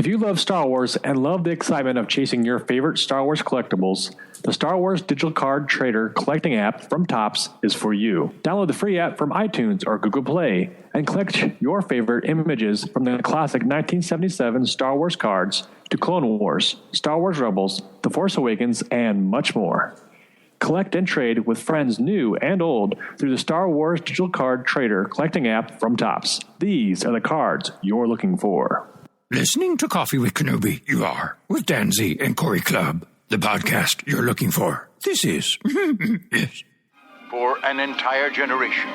If you love Star Wars and love the excitement of chasing your favorite Star Wars collectibles, the Star Wars Digital Card Trader collecting app from Topps is for you. Download the free app from iTunes or Google Play and collect your favorite images from the classic 1977 Star Wars cards to Clone Wars, Star Wars Rebels, The Force Awakens, and much more. Collect and trade with friends new and old through the Star Wars Digital Card Trader collecting app from Topps. These are the cards you're looking for. Listening to Coffee with Kenobi, you are, with Dan Z and Corey Clubb, the podcast you're looking for. This is, yes. For an entire generation,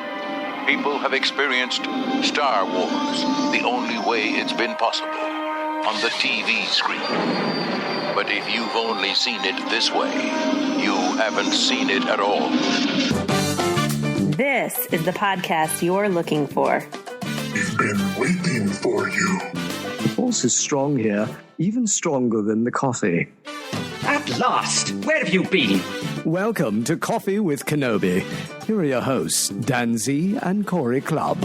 people have experienced Star Wars the only way it's been possible, on the TV screen. But if you've only seen it this way, you haven't seen it at all. This is the podcast you're looking for. We've been waiting for you. The force is strong here, even stronger than the coffee. At last! Where have you been? Welcome to Coffee with Kenobi. Here are your hosts, Dan Z and Corey Clubb.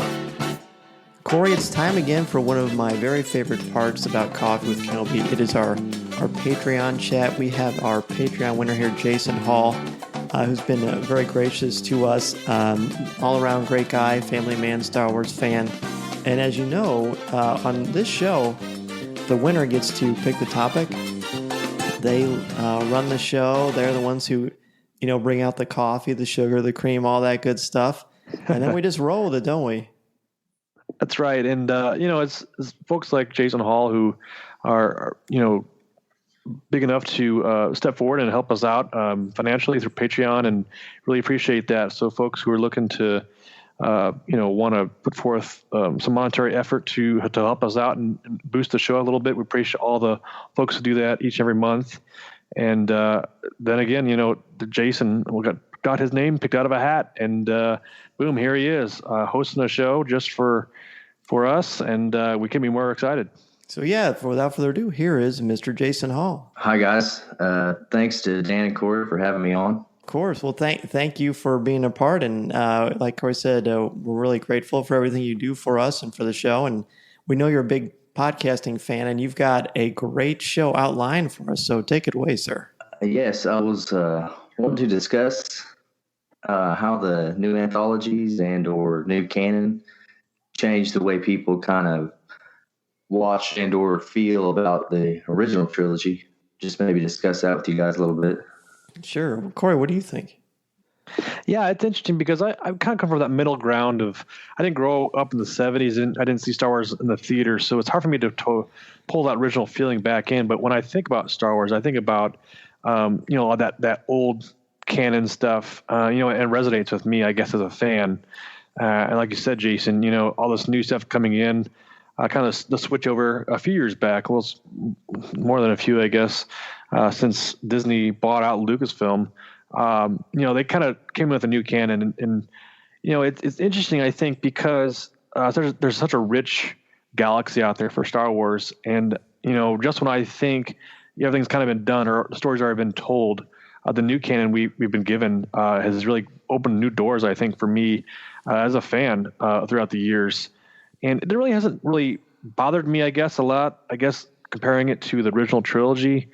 Corey, it's time again for one of my very favorite parts about Coffee with Kenobi. It is our Patreon chat. We have our Patreon winner here, Jason Hall, who's been very gracious to us. All-around great guy, family man, Star Wars fan. And as you know, on this show, the winner gets to pick the topic. They run the show. They're the ones who, bring out the coffee, the sugar, the cream, all that good stuff. And then we just roll with it, don't we? That's right. And, it's folks like Jason Hall who are big enough to step forward and help us out financially through Patreon, and really appreciate that. So folks who are looking to want to put forth some monetary effort to help us out and boost the show a little bit. We appreciate all the folks who do that each and every month. And then again, Jason got his name picked out of a hat, and boom, here he is hosting a show just for us, and we couldn't be more excited. So yeah, without further ado, here is Mr. Jason Hall. Hi guys, thanks to Dan and Corey for having me on. Of course. Well, thank you for being a part. And like Corey said, we're really grateful for everything you do for us and for the show. And we know you're a big podcasting fan, and you've got a great show outlined for us. So take it away, sir. Yes, I was wanting to discuss how the new anthologies and or new canon changed the way people kind of watch and or feel about the original trilogy. Just maybe discuss that with you guys a little bit. Sure. Corey, what do you think? Yeah, it's interesting because I kind of come from that middle ground of, I didn't grow up in the 70s and I didn't see Star Wars in the theater, so it's hard for me to pull that original feeling back in. But when I think about Star Wars, I think about, that old canon stuff, and it resonates with me, I guess, as a fan. And like you said, Jason, all this new stuff coming in, kind of the switch over a few years back, well, it's more than a few, I guess, since Disney bought out Lucasfilm. They kind of came with a new canon, and it's interesting, I think, because there's such a rich galaxy out there for Star Wars, and just when I think everything's kind of been done or the stories already been told, the new canon we've been given has really opened new doors, I think, for me as a fan throughout the years. And it really hasn't really bothered me, I guess, a lot. I guess comparing it to the original trilogy,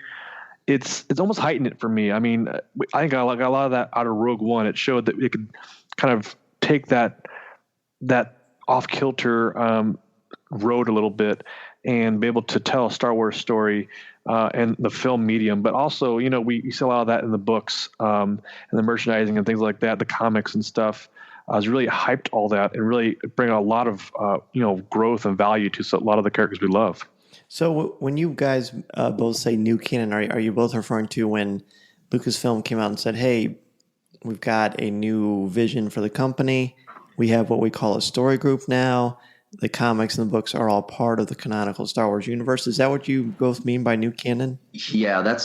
it's almost heightened it for me. I mean, I think I got a lot of that out of Rogue One. It showed that it could kind of take that off-kilter road a little bit and be able to tell a Star Wars story and the film medium. But also, we see a lot of that in the books and the merchandising and things like that, the comics and stuff. Has really hyped all that and really bring a lot of growth and value to a lot of the characters we love. So when you guys both say new canon, are you both referring to when Lucasfilm came out and said, hey, we've got a new vision for the company, we have what we call a story group now, the comics and the books are all part of the canonical Star Wars universe? Is that what you both mean by new canon? Yeah,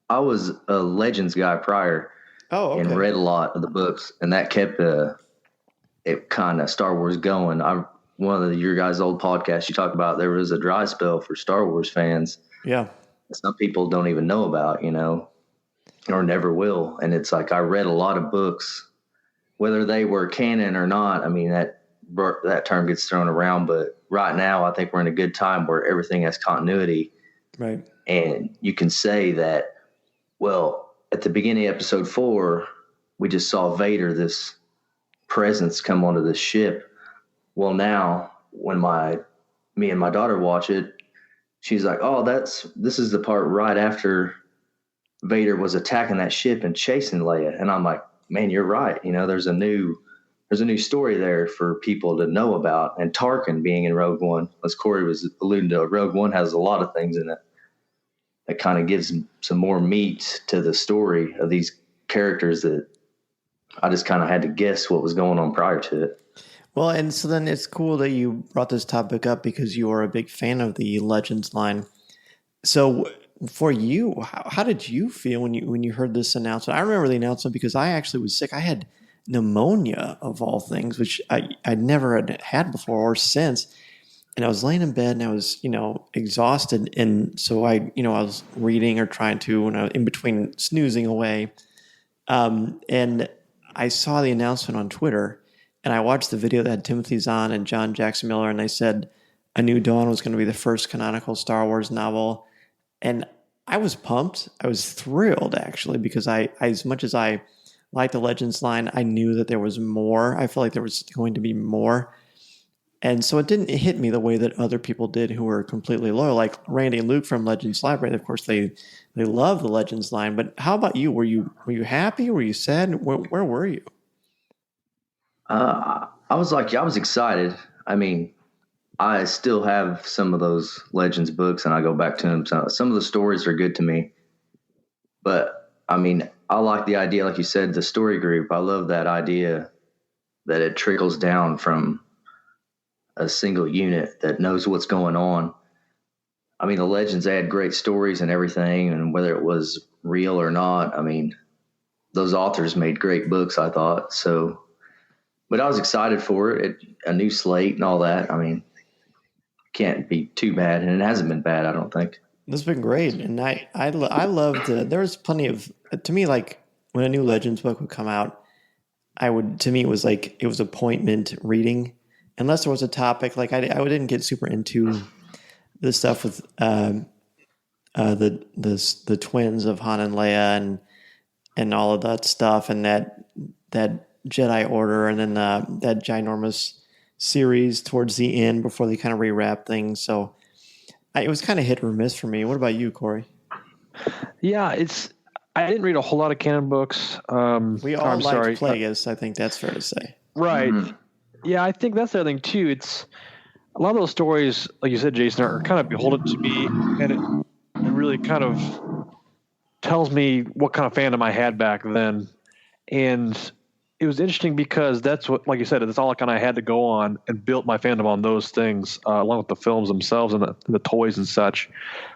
I was a Legends guy prior. Oh, okay. And read a lot of the books, and that kept it kind of Star Wars going. One of your guys' old podcasts, you talked about there was a dry spell for Star Wars fans. Yeah. Some people don't even know about, or never will. And it's like I read a lot of books, whether they were canon or not. I mean, that that term gets thrown around, but right now I think we're in a good time where everything has continuity. Right. And you can say that, well, at the beginning of episode 4, we just saw Vader, this presence, come onto the ship. Well, now when me and my daughter watch it, she's like, oh, this is the part right after Vader was attacking that ship and chasing Leia. And I'm like, man, you're right. You know, there's a new story there for people to know about. And Tarkin being in Rogue One, as Corey was alluding to, Rogue One has a lot of things in it that kind of gives some more meat to the story of these characters that I just kind of had to guess what was going on prior to it. Well, and so then it's cool that you brought this topic up because you are a big fan of the Legends line. So for you, how did you feel when you heard this announcement? I remember the announcement because I actually was sick. I had pneumonia, of all things, which I never had before or since. And I was laying in bed and I was, exhausted. And so I was reading or trying to, and I was in between snoozing away. And I saw the announcement on Twitter and I watched the video that had Timothy Zahn and John Jackson Miller. And they said A New Dawn was going to be the first canonical Star Wars novel. And I was pumped. I was thrilled, actually, because I as much as I liked the Legends line, I knew that there was more. I felt like there was going to be more. And so it didn't hit me the way that other people did who were completely loyal, like Randy and Luke from Legends Library. Of course, they love the Legends line. But how about you? Were you happy? Were you sad? Where were you? I was excited. I mean, I still have some of those Legends books, and I go back to them. So some of the stories are good to me. But, I mean, I like the idea, like you said, the story group. I love that idea that it trickles down from a single unit that knows what's going on. I mean, the Legends, they had great stories and everything, and whether it was real or not, I mean, those authors made great books, I thought. So, but I was excited for it, a new slate and all that. I mean, can't be too bad, and it hasn't been bad, I don't think. It's been great, and I loved there was plenty of, to me, like when a new Legends book would come out, to me it was appointment reading, unless there was a topic. Like I didn't get super into the stuff with the twins of Han and Leia and all of that stuff, and that Jedi Order, and then that ginormous series towards the end before they kind of rewrap things. So it was kind of hit or miss for me. What about you, Corey? Yeah, I didn't read a whole lot of canon books. We all liked Plagueis. I think that's fair to say. Right. Mm-hmm. Yeah, I think that's the other thing too. It's a lot of those stories, like you said, Jason, are kind of beholden to me, and it really kind of tells me what kind of fandom I had back then. And it was interesting because that's what, like you said, that's all I kind of had to go on, and built my fandom on those things, along with the films themselves and the toys and such.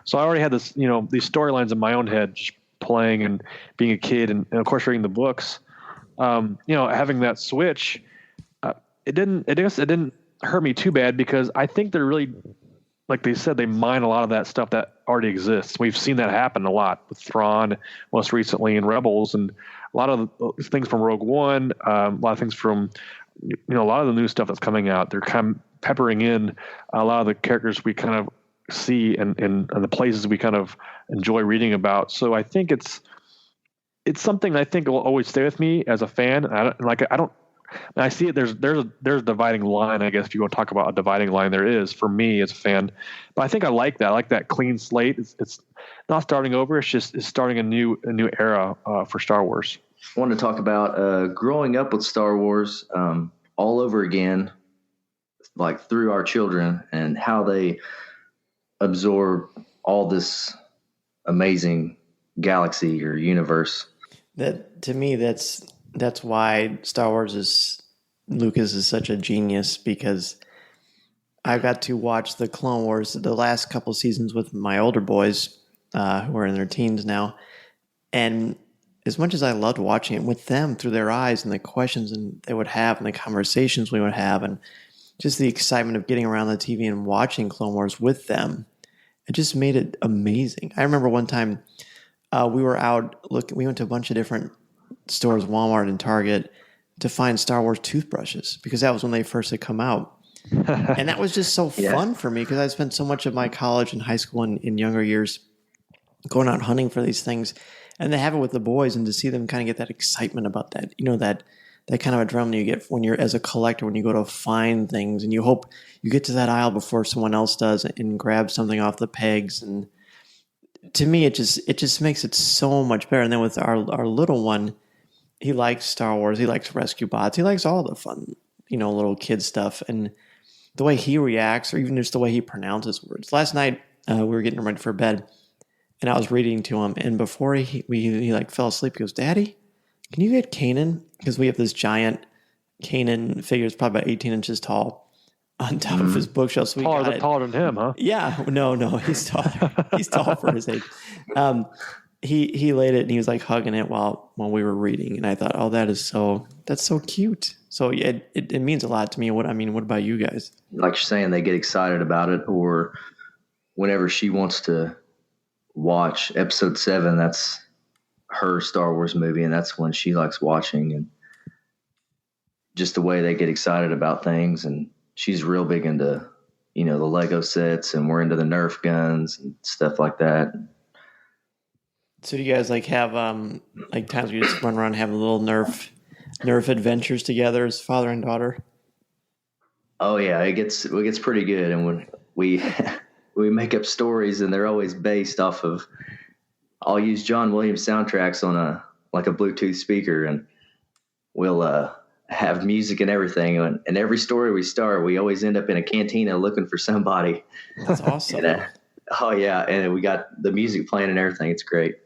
So I already had this, these storylines in my own head, just playing and being a kid, and of course reading the books. Having that switch, it didn't hurt me too bad, because I think they're really, like they said, they mine a lot of that stuff that already exists. We've seen that happen a lot with Thrawn, most recently in Rebels, and a lot of things from Rogue One, a lot of things from, a lot of the new stuff that's coming out. They're kind of peppering in a lot of the characters we kind of see and the places we kind of enjoy reading about. So I think it's something I think will always stay with me as a fan. I see it. There's a dividing line, I guess, if you want to talk about a dividing line. There is for me as a fan, but I think I like that. I like that clean slate. It's not starting over. It's starting a new era for Star Wars. I wanted to talk about growing up with Star Wars all over again, like through our children, and how they absorb all this amazing galaxy or universe. That, to me, that's why Star Wars Lucas is such a genius, because I got to watch the Clone Wars the last couple seasons with my older boys who are in their teens now. And as much as I loved watching it with them through their eyes, and the questions they would have and the conversations we would have, and just the excitement of getting around the TV and watching Clone Wars with them, it just made it amazing. I remember one time we were out we went to a bunch of different stores, Walmart and Target, to find Star Wars toothbrushes because that was when they first had come out. And that was just so fun for me because I spent so much of my college and high school and in younger years going out hunting for these things. And to have it with the boys and to see them kind of get that excitement about that, that kind of adrenaline you get when you're as a collector, when you go to find things and you hope you get to that aisle before someone else does and grab something off the pegs. And to me, it just makes it so much better. And then with our little one, he likes Star Wars. He likes rescue bots. He likes all the fun, little kid stuff. And the way he reacts, or even just the way he pronounces words. Last night, we were getting ready for bed, and I was reading to him. And before he fell asleep, he goes, "Daddy, can you get Kanan?" Because we have this giant Kanan figure, it's probably about 18 inches tall, on top of his bookshelf. So taller than him, huh? Yeah, no, he's taller. He's tall for his age. He laid it and he was like hugging it while we were reading, and I thought, oh, that's so cute. So yeah, it means a lot to me. What about you guys? Like you're saying, they get excited about it, or whenever she wants to watch Episode 7, that's her Star Wars movie, and that's when she likes watching, and just the way they get excited about things. And she's real big into, the Lego sets, and we're into the Nerf guns and stuff like that. So do you guys have times where you just run around and have a little Nerf adventures together as father and daughter? Oh yeah, it gets pretty good, and when we make up stories, and they're always based off of. I'll use John Williams soundtracks on a Bluetooth speaker, and we'll have music and everything. And every story we start, we always end up in a cantina looking for somebody. That's awesome. And, oh yeah, and we got the music playing and everything. It's great.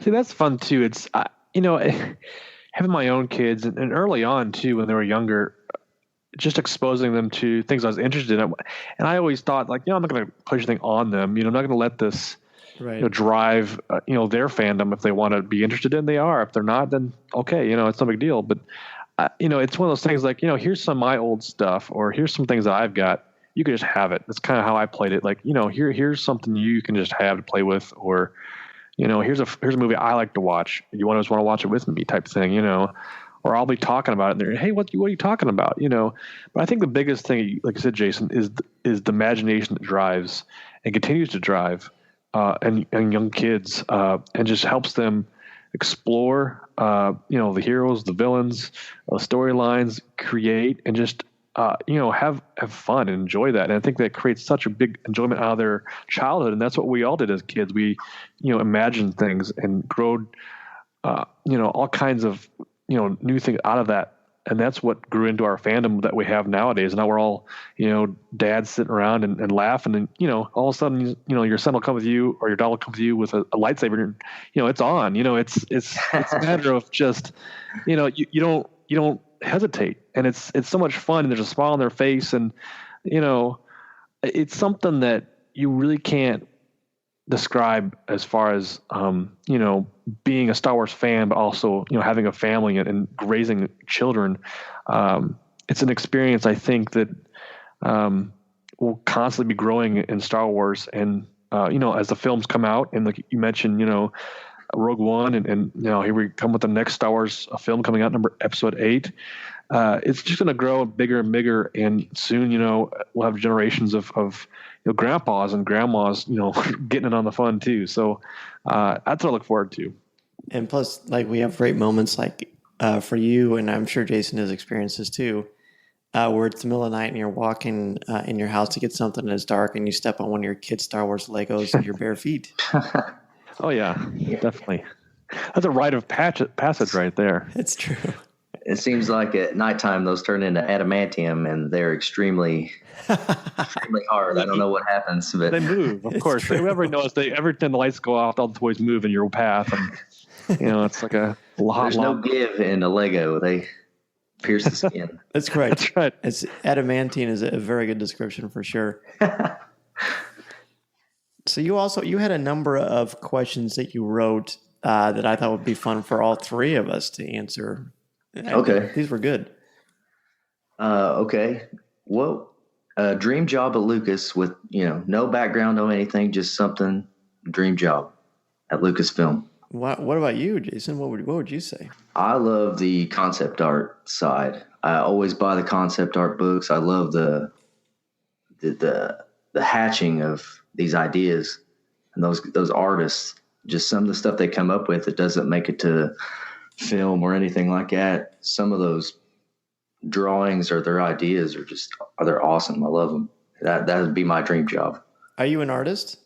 See, that's fun too. It's having my own kids, and early on too, when they were younger, just exposing them to things I was interested in. And I always thought, I'm not going to push anything on them. I'm not going to let this drive their fandom. If they want to be interested in, they are. If they're not, then okay, it's no big deal. But it's one of those things here's some of my old stuff, or here's some things that I've got. You can just have it. That's kind of how I played it. Here's something you can just have to play with, or here's a movie I like to watch. You want to watch it with me, type thing. Or I'll be talking about it, and they're, hey, what are you talking about? But I think the biggest thing, like I said, Jason, is the imagination that drives and continues to drive and young kids, and just helps them explore, the heroes, the villains, the storylines, create, and just have fun and enjoy that. And I think that creates such a big enjoyment out of their childhood, and that's what we all did as kids. We imagined things and growed all kinds of new things out of that. And that's what grew into our fandom that we have nowadays. Now we're all, dads sitting around and laughing, and, all of a sudden, your son will come with you, or your dad will come with you with a lightsaber, and, it's on, it's a matter of just, you don't hesitate, and it's so much fun, and there's a smile on their face, and, it's something that you really can't describe as far as, being a Star Wars fan, but also, having a family and raising children. It's an experience, I think, that will constantly be growing in Star Wars. And, as the films come out, and like you mentioned, Rogue One, and here we come with the next Star Wars film coming out, Episode 8. It's just going to grow bigger and bigger, and soon, we'll have generations of grandpas and grandmas, getting in on the fun too. So that's what I look forward to. And plus, we have great moments for you, and I'm sure Jason has experienced this too, where it's the middle of the night and you're walking in your house to get something and it's dark, and you step on one of your kids' Star Wars Legos in your bare feet. Oh yeah, definitely. That's a rite of passage right there. It's true. It seems like at nighttime those turn into adamantium, and they're extremely hard. I don't know what happens, but they move. Of course, whoever knows, every time the lights go off, all the toys move in your path, and it's like a lot. There's no give in a Lego. They pierce the skin. That's correct. That's right. It's adamantine is a very good description for sure. So you had a number of questions that you wrote that I thought would be fun for all three of us to answer. Okay. These were good. Okay. Well, dream job at Lucas with, no background, no anything, just something, dream job at Lucasfilm. What about you, Jason? What would you say? I love the concept art side. I always buy the concept art books. I love the hatching of these ideas and those artists. Just some of the stuff they come up with that doesn't make it to film or anything like that. Some of those drawings or their ideas they're awesome. I love them. That would be my dream job. Are you an artist?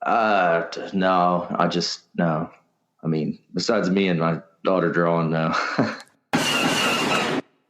No. No. I mean, besides me and my daughter drawing, no.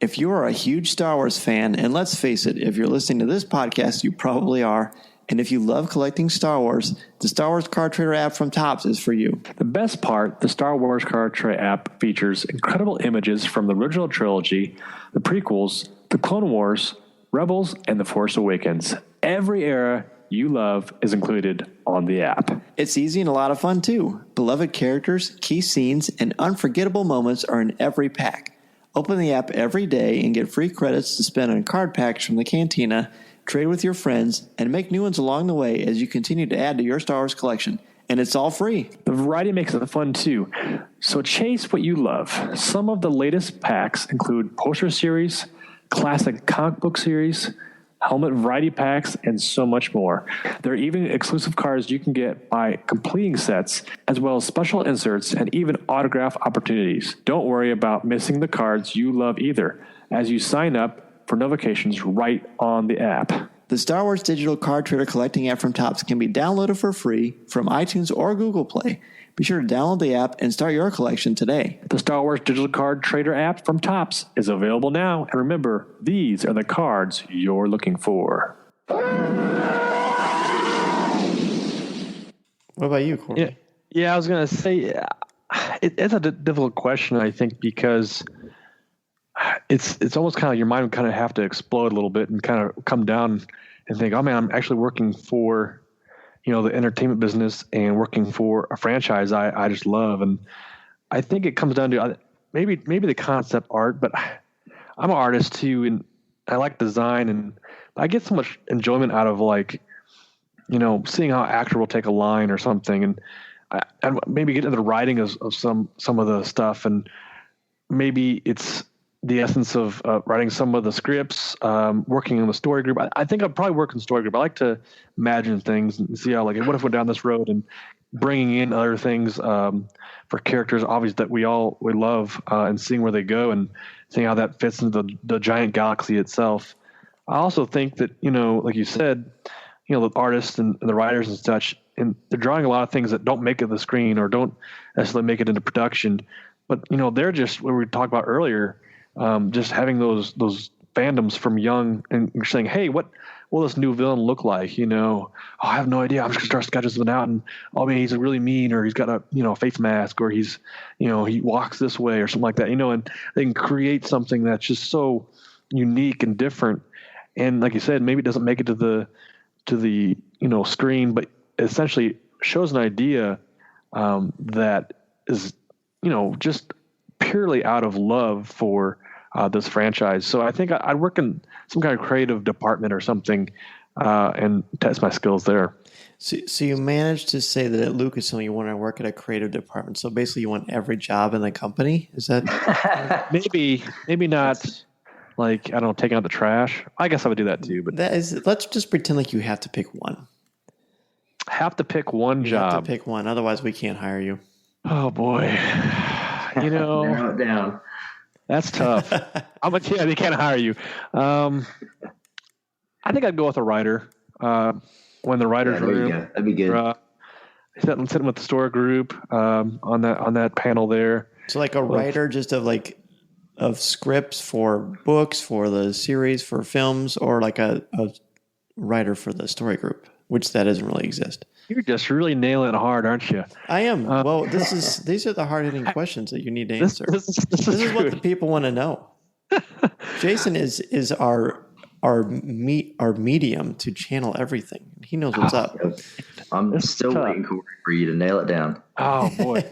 If you are a huge Star Wars fan, and let's face it, if you're listening to this podcast, you probably are. And if you love collecting Star Wars, the Star Wars Card Trader app from Topps is for you. The best part, the Star Wars Card Trader app features incredible images from the original trilogy, the prequels, the Clone Wars, Rebels, and The Force Awakens. Every era you love is included on the app. It's easy and a lot of fun, too. Beloved characters, key scenes, and unforgettable moments are in every pack. Open the app every day and get free credits to spend on card packs from the Cantina, trade with your friends, and make new ones along the way as you continue to add to your Star Wars collection. And it's all free. The variety makes it fun, too. So chase what you love. Some of the latest packs include poster series, classic comic book series, helmet variety packs, and so much more. There are even exclusive cards you can get by completing sets, as well as special inserts and even autograph opportunities. Don't worry about missing the cards you love either, as you sign up for notifications right on the app. The Star Wars Digital Card Trader collecting app from Topps can be downloaded for free from iTunes or Google Play. Be sure to download the app and start your collection today. The Star Wars Digital Card Trader app from Topps is available now. And remember, these are the cards you're looking for. What about you, Corey? Yeah, I was going to say, it's a difficult question, I think, because it's almost kind of your mind would kind of have to explode a little bit and kind of come down and think, oh, man, I'm actually working for the entertainment business and working for a franchise I just love. And I think it comes down to maybe the concept art, but I'm an artist too. And I like design, and I get so much enjoyment out of seeing how an actor will take a line or something. And I maybe get into the writing of some of the stuff. And maybe it's the essence of writing some of the scripts, working in the story group. I think I'd probably work in the story group. I like to imagine things and see how, what if we're down this road, and bringing in other things for characters, obviously, that we love, and seeing where they go and seeing how that fits into the giant galaxy itself. I also think that, like you said, the artists and the writers and such, and they're drawing a lot of things that don't make it to the screen or don't necessarily make it into production. But, they're just, what we talked about earlier, just having those fandoms from young and saying, hey, what will this new villain look like? I have no idea. I'm just going to start sketching something out, and he's really mean, or he's got a face mask, or he's, he walks this way or something like that, and they can create something that's just so unique and different. And like you said, maybe it doesn't make it to the screen, but essentially shows an idea that is, just purely out of love for this franchise. So I think I'd work in some kind of creative department or something, and test my skills there. So you managed to say that at Lucasfilm you want to work at a creative department. So basically you want every job in the company? Is that maybe not, like, I don't know, taking out the trash. I guess I would do that too. But let's just pretend like you have to pick one. Have to pick one job. Have to pick one. Otherwise we can't hire you. Oh boy. Narrow it down. That's tough. They can't hire you. I think I'd go with a writer. When the writer's room, that'd be good. Sitting with the store group on that panel there. So like a writer just of scripts for books, for the series, for films, or like a writer for the story group, which that doesn't really exist. You're just really nailing it hard, aren't you? I am. Well, these are the hard-hitting questions that you need to answer. This is what the people want to know. Jason is our medium to channel everything. He knows what's up. I'm still waiting for you to nail it down. Oh boy.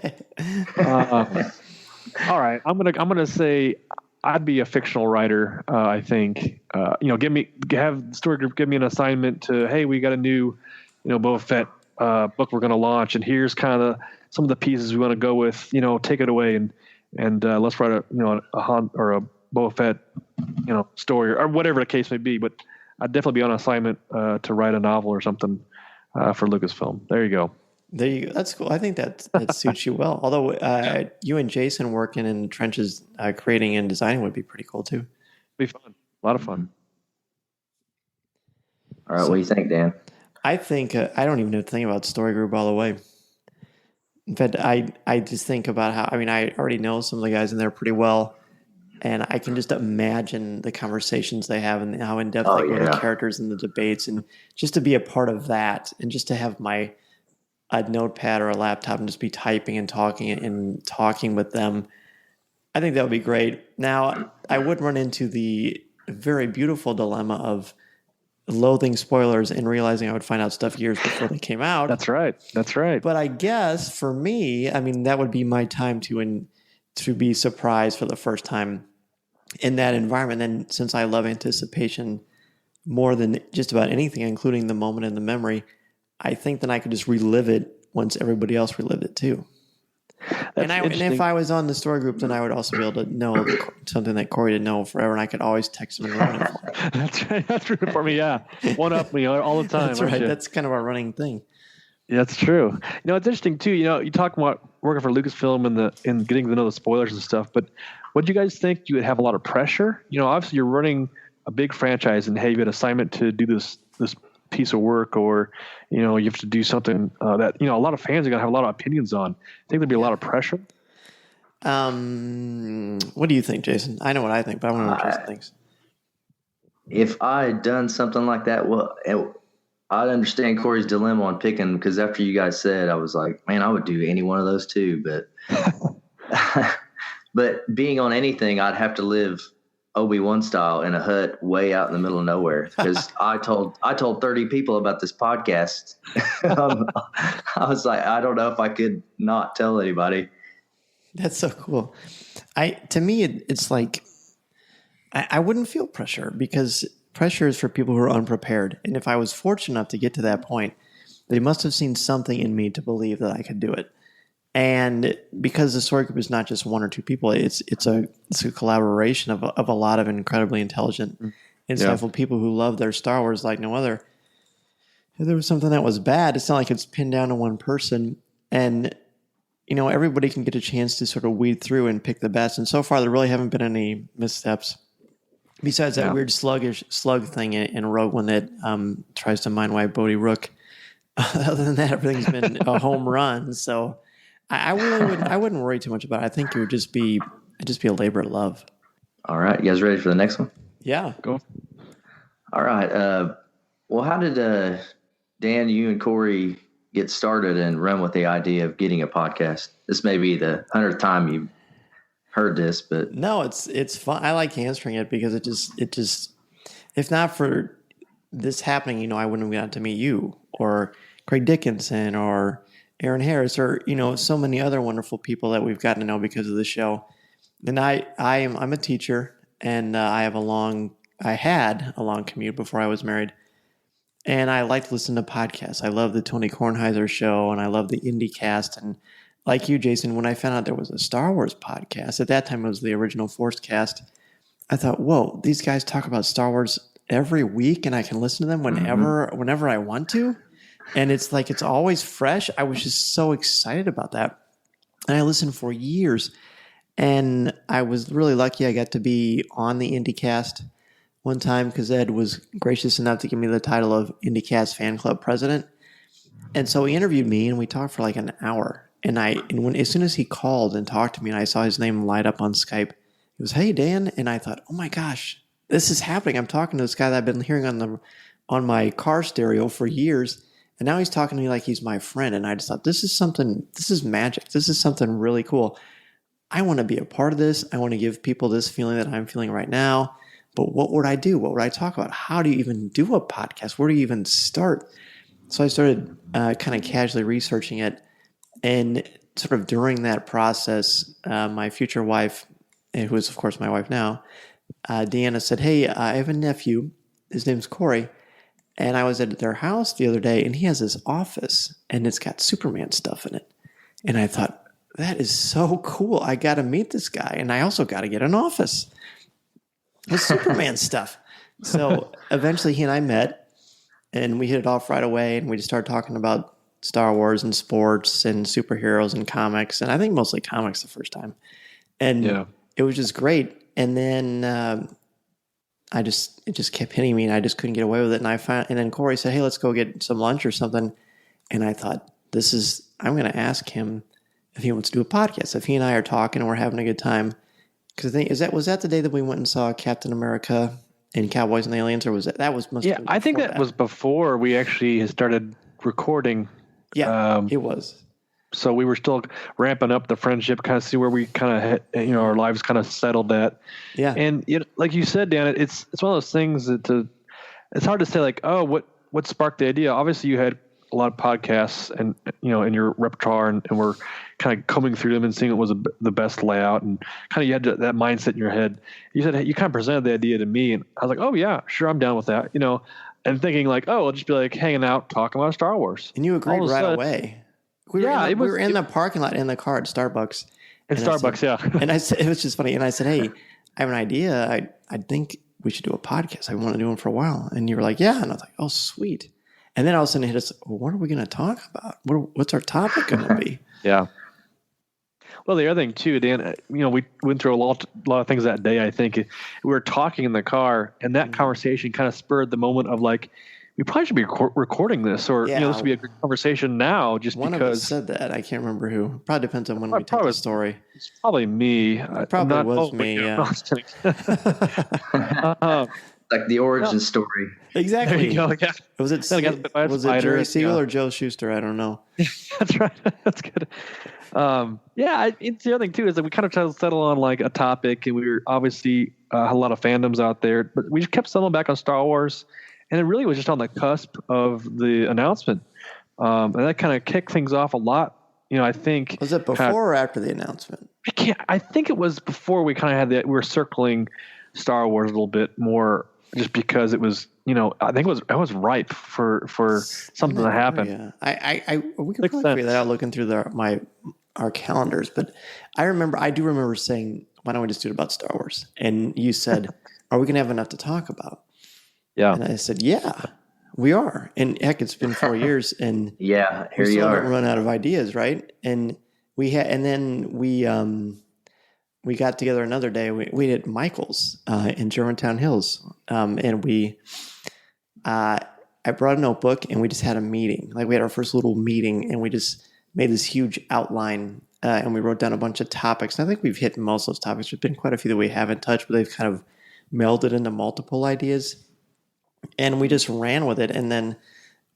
All right. I'm gonna say I'd be a fictional writer. I think have the story group give me an assignment to, hey, we got a new Boba Fett book we're going to launch, and here's kind of some of the pieces we want to go with. Take it away and let's write a Han or a Boba Fett story or whatever the case may be. But I'd definitely be on assignment to write a novel or something for Lucasfilm. There you go. There you go. That's cool. I think that suits you well. Although you and Jason working in the trenches, creating and designing would be pretty cool too. Be fun. A lot of fun. All right, what do you think, Dan? I think I don't even know anything about Story Group all the way. In fact, I just think about how I already know some of the guys in there pretty well, and I can just imagine the conversations they have and how in depth they go with the characters and the debates, and just to be a part of that, and just to have a notepad or a laptop and just be typing and talking with them. I think that would be great. Now, I would run into the very beautiful dilemma of loathing spoilers and realizing I would find out stuff years before they came out. That's right. But I guess for me, that would be my time to be surprised for the first time in that environment. And since I love anticipation more than just about anything, including the moment and the memory, I think then I could just relive it once everybody else relived it too. And if I was on the Story Group, then I would also be able to know something that Corey didn't know forever, and I could always text him and ruin it for him. That's right. That's true for me. Yeah, one up me all the time. That's right. That's kind of our running thing. Yeah, that's true. It's interesting too. You talk about working for Lucasfilm and getting to know the spoilers and stuff. But what do you guys think? You would have a lot of pressure. Obviously you're running a big franchise, and hey, you had an assignment to do this piece of work, or you have to do something that a lot of fans are going to have a lot of opinions on. I think there'd be a lot of pressure. What do you think, Jason? I know what I think, but I want to know what Jason thinks. If I had done something like that, well, I'd understand Corey's dilemma on picking, because after you guys said, I was like, man, I would do any one of those too. But but being on anything, I'd have to live Obi-Wan style in a hut way out in the middle of nowhere, because I told 30 people about this podcast. I was like, I don't know if I could not tell anybody. That's so cool. To me, it's like I wouldn't feel pressure, because pressure is for people who are unprepared. And if I was fortunate enough to get to that point, they must have seen something in me to believe that I could do it. And because the Story Group is not just one or two people, it's a collaboration of a lot of incredibly intelligent, insightful people who love their Star Wars like no other. If there was something that was bad, it's not like it's pinned down to one person. And, everybody can get a chance to sort of weed through and pick the best. And so far, there really haven't been any missteps. Besides that weird slug thing in Rogue One that tries to mind wipe Bodhi Rook. Other than that, everything's been a home run. So I wouldn't worry too much about it. I think it would just be a labor of love. All right, you guys ready for the next one? Yeah, go. All right. Well, how did Dan, you and Corey get started and run with the idea of getting a podcast? This may be the 100th time you've heard this, but no, it's fun. I like answering it because it just if not for this happening, I wouldn't have gotten to meet you or Craig Dickinson or Aaron Harris, or so many other wonderful people that we've gotten to know because of the show. And I'm a teacher, and I had a long commute before I was married, and I like to listen to podcasts. I love the Tony Kornheiser show, and I love the IndieCast. And like you, Jason, when I found out there was a Star Wars podcast, at that time it was the original Forcecast, I thought, whoa, these guys talk about Star Wars every week, and I can listen to them whenever I want to. And it's like it's always fresh. I was just so excited about that. And I listened for years. And I was really lucky I got to be on the IndieCast one time because Ed was gracious enough to give me the title of IndieCast Fan Club President. And so he interviewed me, and we talked for like an hour. And as soon as he called and talked to me and I saw his name light up on Skype, he was, "Hey, Dan." And I thought, oh my gosh, this is happening. I'm talking to this guy that I've been hearing on my car stereo for years. And now he's talking to me like he's my friend. And I just thought, this is magic. This is something really cool. I want to be a part of this. I want to give people this feeling that I'm feeling right now. But what would I do? What would I talk about? How do you even do a podcast? Where do you even start? So I started kind of casually researching it. And sort of during that process, my future wife, who is, of course, my wife now, Deanna said, "Hey, I have a nephew. His name's Corey. And I was at their house the other day, and he has this office, and it's got Superman stuff in it. And I thought, that is so cool. I got to meet this guy, and I also got to get an office with Superman stuff. So eventually he and I met, and we hit it off right away, and we just started talking about Star Wars and sports and superheroes and comics, and I think mostly comics the first time. And it was just great. And then it just kept hitting me, and I just couldn't get away with it. And then Corey said, "Hey, let's go get some lunch or something." And I thought, I'm going to ask him if he wants to do a podcast. If he and I are talking and we're having a good time, because was that the day that we went and saw Captain America and Cowboys and Aliens, or was that was? I think that was before we actually started recording. Yeah, it was. So we were still ramping up the friendship, kind of see where we kind of, our lives kind of settled at. Yeah. And like you said, Dan, it's one of those things that it's hard to say like, oh, what sparked the idea? Obviously you had a lot of podcasts and, in your repertoire and we're kind of combing through them and seeing what was the best layout and kind of you had that mindset in your head. You said, you kind of presented the idea to me and I was like, oh yeah, sure. I'm down with that, and thinking like, oh, it'll just be like hanging out, talking about Star Wars. And you agreed right away. We were in the parking lot in the car at Starbucks. And And I said, it was just funny. And I said, hey, I have an idea. I think we should do a podcast. I want to do one for a while. And you were like, yeah. And I was like, oh, sweet. And then all of a sudden it hit us, well, what are we going to talk about? What's our topic going to be? Yeah. Well, the other thing too, Dan, we went through a lot of things that day. I think we were talking in the car and that conversation kind of spurred the moment of like, we probably should be recording this, or this would be a good conversation now. Just one because of us said that, I can't remember who. Probably depends on when we tell the story. It's probably me. It probably was me. Yeah. Like the origin story. Exactly. There you go. Yeah. Was it Jerry Siegel or Joe Shuster? I don't know. That's right. That's good. It's the other thing too is that we kind of tried to settle on like a topic, and we were obviously had a lot of fandoms out there, but we just kept settling back on Star Wars. And it really was just on the cusp of the announcement. And that kind of kicked things off a lot. I think. Was it before or after the announcement? I think it was before we kind of had we were circling Star Wars a little bit more just because it was, I think it was ripe for something to happen. Yeah. We could probably figure that out looking through our calendars. But I do remember saying, why don't we just do it about Star Wars? And you said, are we going to have enough to talk about? Yeah. And I said, yeah, we are. And heck, it's been 4 years and here we still you are. haven't run out of ideas. Right. And we got together another day. We did Michael's, in Germantown Hills. And I brought a notebook and we just had a meeting. Like we had our first little meeting and we just made this huge outline, and we wrote down a bunch of topics. And I think we've hit most of those topics. There's been quite a few that we haven't touched, but they've kind of melded into multiple ideas. And we just ran with it. And then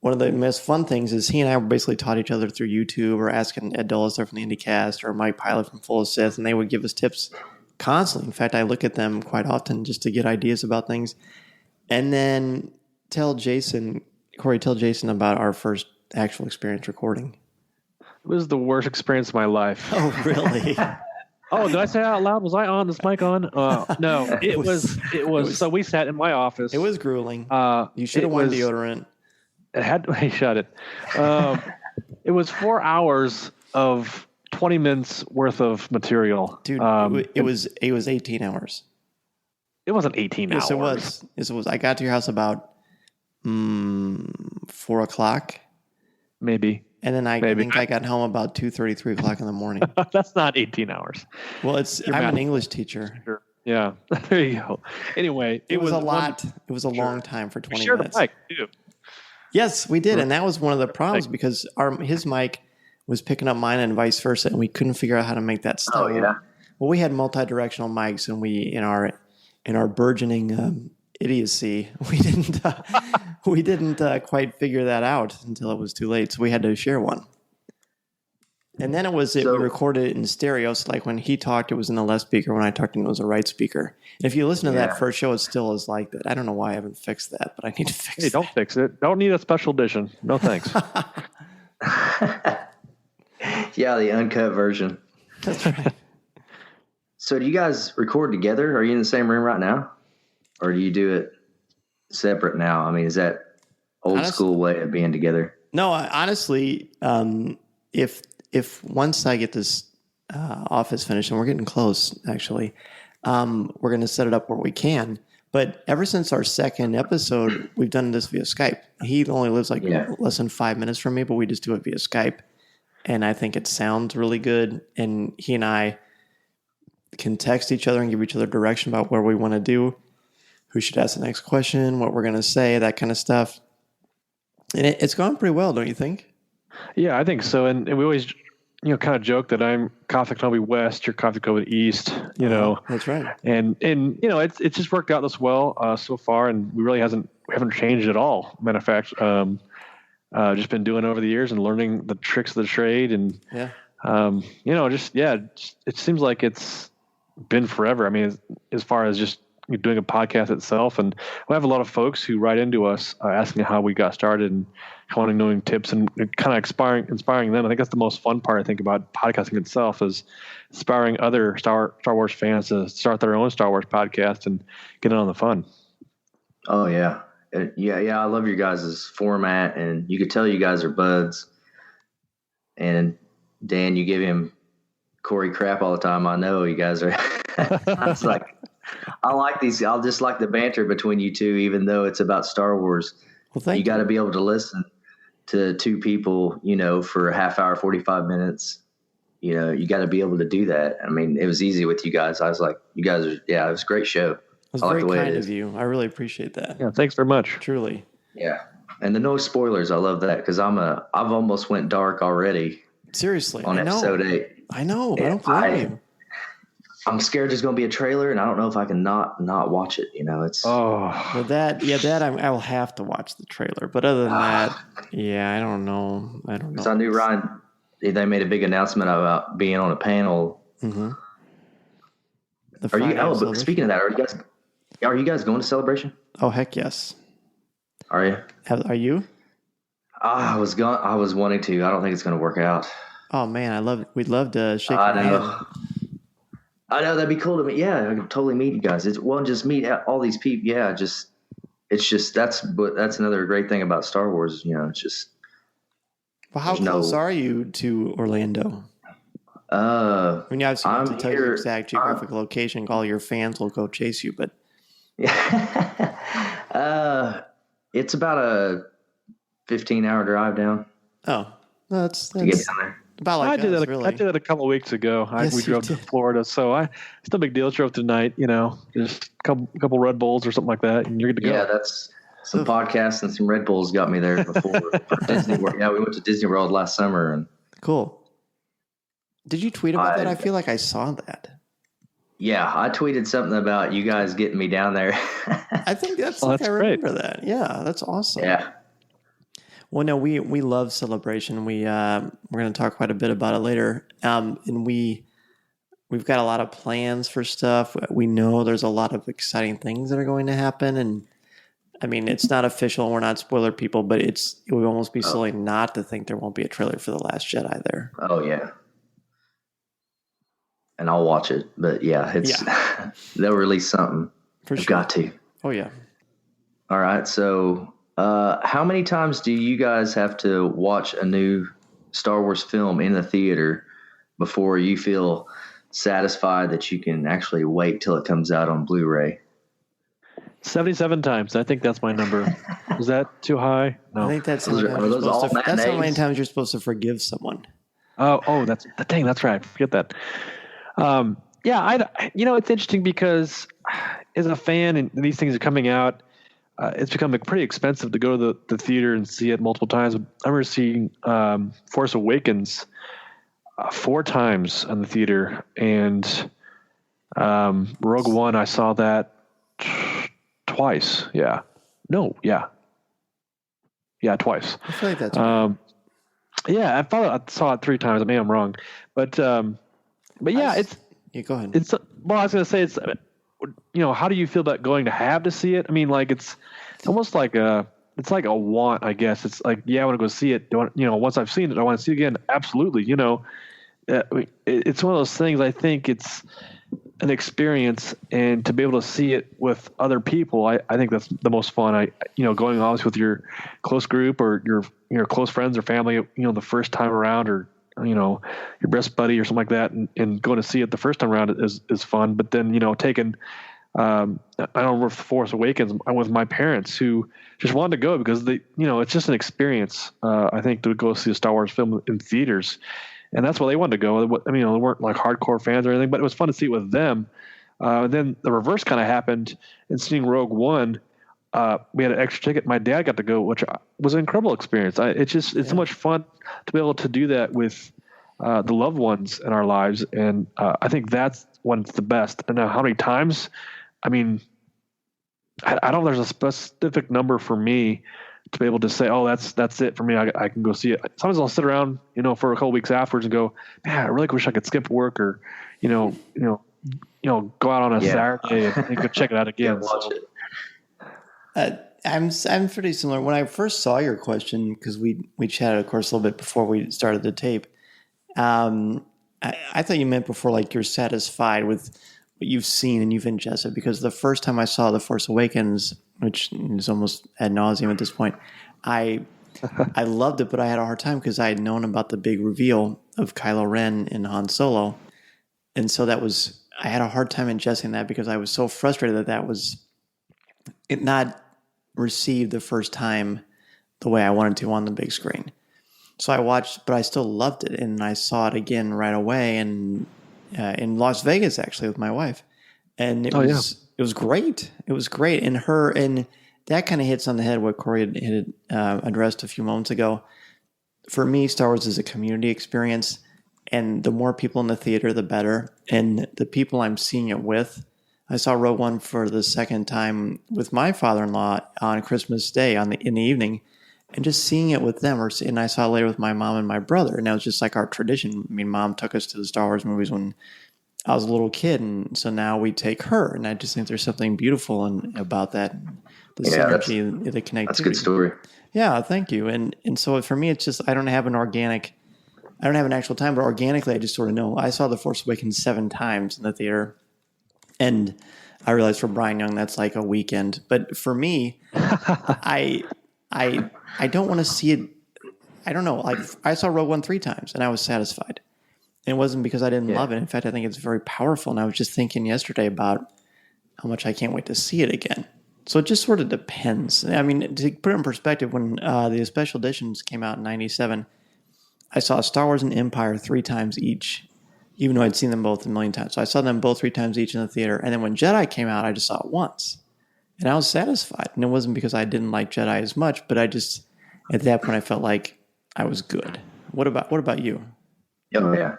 one of the most fun things is he and I basically taught each other through YouTube or asking Ed Dullister from the IndyCast or Mike Pilot from Full of Sith, and they would give us tips constantly. In fact, I look at them quite often just to get ideas about things. And then Corey, tell Jason about our first actual experience recording. It was the worst experience of my life. Oh, really? Oh, did I say it out loud? Was I on this mic on? No, it was. So we sat in my office. It was grueling. You should have worn deodorant. It had. He shut it. It was 4 hours of 20 minutes worth of material. Dude, it was 18 hours. It wasn't 18 hours. Yes, it was. Yes, it was. I got to your house about 4 o'clock. Maybe. And then I think I got home about 2:30, 3 o'clock in the morning. That's not 18 hours. Well, I'm an English teacher. Sure. Yeah, there you go. Anyway, it was a lot. It was a long time for 20 minutes. Mic too. Yes, we did, and that was one of the problems because his mic was picking up mine and vice versa, and we couldn't figure out how to make that stop. Oh yeah. Well, we had multi-directional mics, and we in our burgeoning idiocy, we didn't quite figure that out until it was too late. So we had to share one. And then we recorded it in stereo. So like when he talked, it was in the left speaker. When I talked, it was the right speaker. And if you listen to that first show, it still is like that. I don't know why I haven't fixed that, but I need to fix it. Hey, don't fix it. Don't need a special edition. No thanks. Yeah, the uncut version. That's right. So do you guys record together? Are you in the same room right now? Or do you do it separate now? I mean, is that old school way of being together. No, honestly, if once I get this office finished, and we're getting close, actually, we're going to set it up where we can. But ever since our second episode, we've done this via Skype. He only lives less than 5 minutes from me, but we just do it via Skype. And I think it sounds really good. And he and I can text each other and give each other direction about where we want to do, who should ask the next question, what we're going to say, that kind of stuff. And it's gone pretty well, don't you think? Yeah, I think so. And we always, kind of joke that I'm Coffee Kenobi West, you're Coffee Kenobi East, That's right. And it's just worked out this well so far, and we haven't changed at all. Matter of fact, just been doing it over the years and learning the tricks of the trade, and it seems like it's been forever. I mean, as far as just doing a podcast itself, and we have a lot of folks who write into us asking how we got started and wanting knowing tips and kind of inspiring them. I think that's the most fun part. I think about podcasting itself is inspiring other Star Wars fans to start their own Star Wars podcast and get on the fun. Oh yeah. I love your guys' format, and you could tell you guys are buds. And Dan, you give him Corey crap all the time. I know you guys are. It's like, I like these. I'll just like the banter between you two, even though it's about Star Wars. Well, you got to be able to listen to two people, for a half hour, 45 minutes. You got to be able to do that. I mean, it was easy with you guys. I was like, it was a great show. It was very kind of you. I really appreciate that. Yeah, thanks very much. Truly. Yeah, and the no spoilers. I love that because I've almost went dark already. Seriously, on episode 8. I know. I don't blame you. I'm scared there's going to be a trailer, and I don't know if I can not watch it. It's I will have to watch the trailer. But other than that, I don't know. Because I knew Ryan. They made a big announcement about being on a panel. Mm-hmm. Speaking of that, are you guys going to Celebration? Oh heck yes. Are you? Are you? I was wanting to. I don't think it's going to work out. Oh man, we'd love to shake your hand. I know that'd be cool to meet. Yeah, I could totally meet you guys. Just meet all these people. Yeah, that's another great thing about Star Wars. It's just. Well, how close are you to Orlando? I mean, obviously, you have to tell your exact geographic location. All your fans will go chase you, but. It's about a 15-hour drive down. Oh, that's to get down there. About like I did that a couple of weeks ago. We drove to Florida, so it's no big deal. Drove tonight, just a couple Red Bulls or something like that, and you're good to go. Yeah, that's some podcasts and some Red Bulls got me there before Disney World. Yeah, we went to Disney World last summer, and cool. Did you tweet about that? I feel like I saw that. Yeah, I tweeted something about you guys getting me down there. I think that's I remember that. Yeah, that's awesome. Yeah. Well, no, we love Celebration. We're going to talk quite a bit about it later. And we've got a lot of plans for stuff. We know there's a lot of exciting things that are going to happen. And I mean, it's not official. We're not spoiler people, but it would almost be silly not to think there won't be a trailer for The Last Jedi there. Oh yeah. And I'll watch it, but they'll release something. For sure. Got to. Oh yeah. All right. So, how many times do you guys have to watch a new Star Wars film in the theater before you feel satisfied that you can actually wait till it comes out on Blu-ray? 77 times. I think that's my number. Is that too high? No. I think that's how many times you're supposed to forgive someone. Oh, that's right. Forget that. It's interesting because as a fan and these things are coming out, it's become pretty expensive to go to the theater and see it multiple times. I remember seeing Force Awakens 4 times in the theater, and Rogue One, I saw that twice. Yeah. No, yeah. Yeah, twice. I feel like that's right. I thought I saw it 3 times. Maybe I'm wrong. But yeah, go ahead. I was going to say how do you feel about going to have to see it? I mean, like it's almost like it's like a want, I guess. It's like, I want to go see it. Once I've seen it, I want to see it again. Absolutely. It's one of those things. I think it's an experience, and to be able to see it with other people, I think that's the most fun. Going obviously with your close group or your close friends or family, the first time around, or your best buddy or something like that, and going to see it the first time around is fun. But then taking I don't remember if Force Awakens, I went with my parents who just wanted to go because it's just an experience. I think to go see a Star Wars film in theaters. And that's why they wanted to go. I mean, they weren't like hardcore fans or anything, but it was fun to see it with them. Then the reverse kind of happened in seeing Rogue One. We had an extra ticket. My dad got to go, which was an incredible experience. It's so much fun to be able to do that with the loved ones in our lives. And I think that's when it's the best. And how many times? I mean, I don't know if there's a specific number for me to be able to say, oh, that's it for me. I can go see it. Sometimes I'll sit around, for a couple weeks afterwards and go, man, I really wish I could skip work or, go out on a Saturday and go check it out again. Watch it. I'm pretty similar. When I first saw your question, because we chatted, of course, a little bit before we started the tape. I thought you meant before, like you're satisfied with what you've seen and you've ingested. Because the first time I saw The Force Awakens, which is almost ad nauseum at this point, I loved it, but I had a hard time because I had known about the big reveal of Kylo Ren and Han Solo, and so I had a hard time ingesting that because I was so frustrated that was it not received the first time the way I wanted to on the big screen. So I watched, but I still loved it, and I saw it again right away, and in Las Vegas actually with my wife, and it was great. It was great, and that kind of hits on the head what Corey had addressed a few moments ago. For me, Star Wars is a community experience, and the more people in the theater, the better. And the people I'm seeing it with, I saw Rogue One for the second time with my father-in-law on Christmas Day in the evening. And just seeing it with them, and I saw it later with my mom and my brother, and that was just like our tradition. I mean, Mom took us to the Star Wars movies when I was a little kid, and so now we take her, and I just think there's something beautiful about that, the synergy, the connectivity. That's a good story. Yeah, thank you. And so for me, it's just I don't have an actual time, but organically, I just sort of know. I saw The Force Awakens 7 times in the theater, and I realized for Brian Young that's like a weekend, but for me, I don't want to see it. I don't know. Like I saw Rogue One 3 times and I was satisfied. And it wasn't because I didn't love it. In fact, I think it's very powerful. And I was just thinking yesterday about how much I can't wait to see it again. So it just sort of depends. I mean, to put it in perspective, when the special editions came out in '97, I saw Star Wars and Empire 3 times each, even though I'd seen them both a million times. So I saw them both 3 times each in the theater. And then when Jedi came out, I just saw it once. And I was satisfied. And it wasn't because I didn't like Jedi as much, but I just, at that point, I felt like I was good. What about you? Oh, yeah.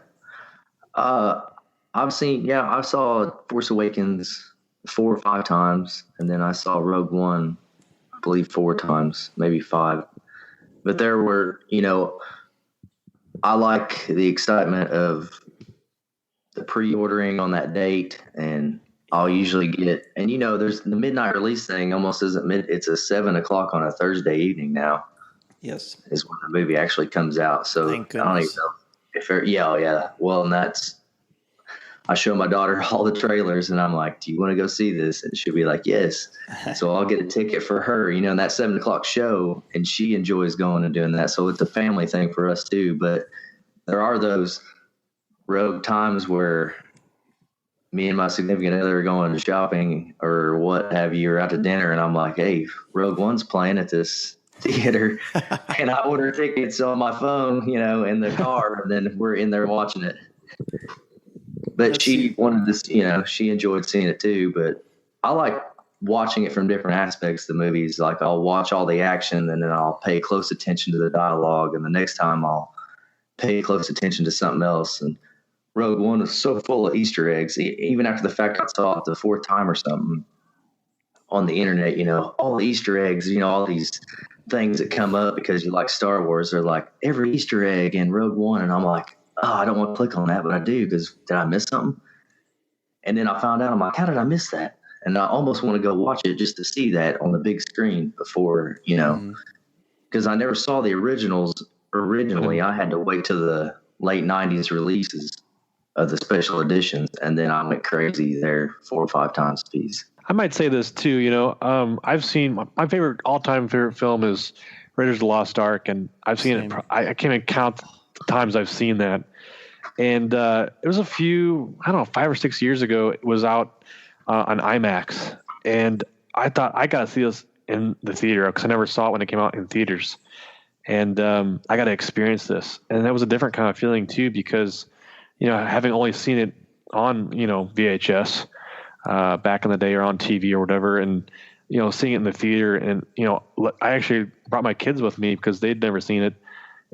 I saw Force Awakens 4 or 5 times, and then I saw Rogue One, I believe 4 times, maybe 5. But there were, I like the excitement of the pre-ordering on that date, and I'll usually get, and there's the midnight release thing almost isn't it's a 7:00 on a Thursday evening now. Yes. Is when the movie actually comes out. So thank goodness. I don't even know if well, and I show my daughter all the trailers and I'm like, do you want to go see this? And she'll be like, yes. So I'll get a ticket for her, in that 7:00 show, and she enjoys going and doing that. So it's a family thing for us too. But there are those rogue times where me and my significant other are going shopping or what have you, or out to dinner, and I'm like, hey, Rogue One's playing at this theater, and I order tickets on my phone, in the car, and then we're in there watching it. But she wanted this, she enjoyed seeing it too. But I like watching it from different aspects of the movies. Like I'll watch all the action, and then I'll pay close attention to the dialogue, and the next time I'll pay close attention to something else. And Rogue One was so full of Easter eggs. Even after the fact I saw it the 4th time or something on the internet, all the Easter eggs, all these things that come up because you like Star Wars are like every Easter egg in Rogue One. And I'm like, oh, I don't want to click on that, but I do because did I miss something? And then I found out, I'm like, how did I miss that? And I almost want to go watch it just to see that on the big screen before, because I never saw the originals originally. I had to wait till the late 90s releases of the special editions, and then I went crazy there 4 or 5 times a piece. I might say this too. I've seen my favorite all-time favorite film is Raiders of the Lost Ark, and I've seen it. I can't even count the times I've seen that. And it was a few, 5 or 6 years ago. It was out on IMAX, and I thought I got to see this in the theater because I never saw it when it came out in theaters. And I got to experience this, and that was a different kind of feeling too, because having only seen it on VHS back in the day or on TV or whatever, and seeing it in the theater, and I actually brought my kids with me because they'd never seen it,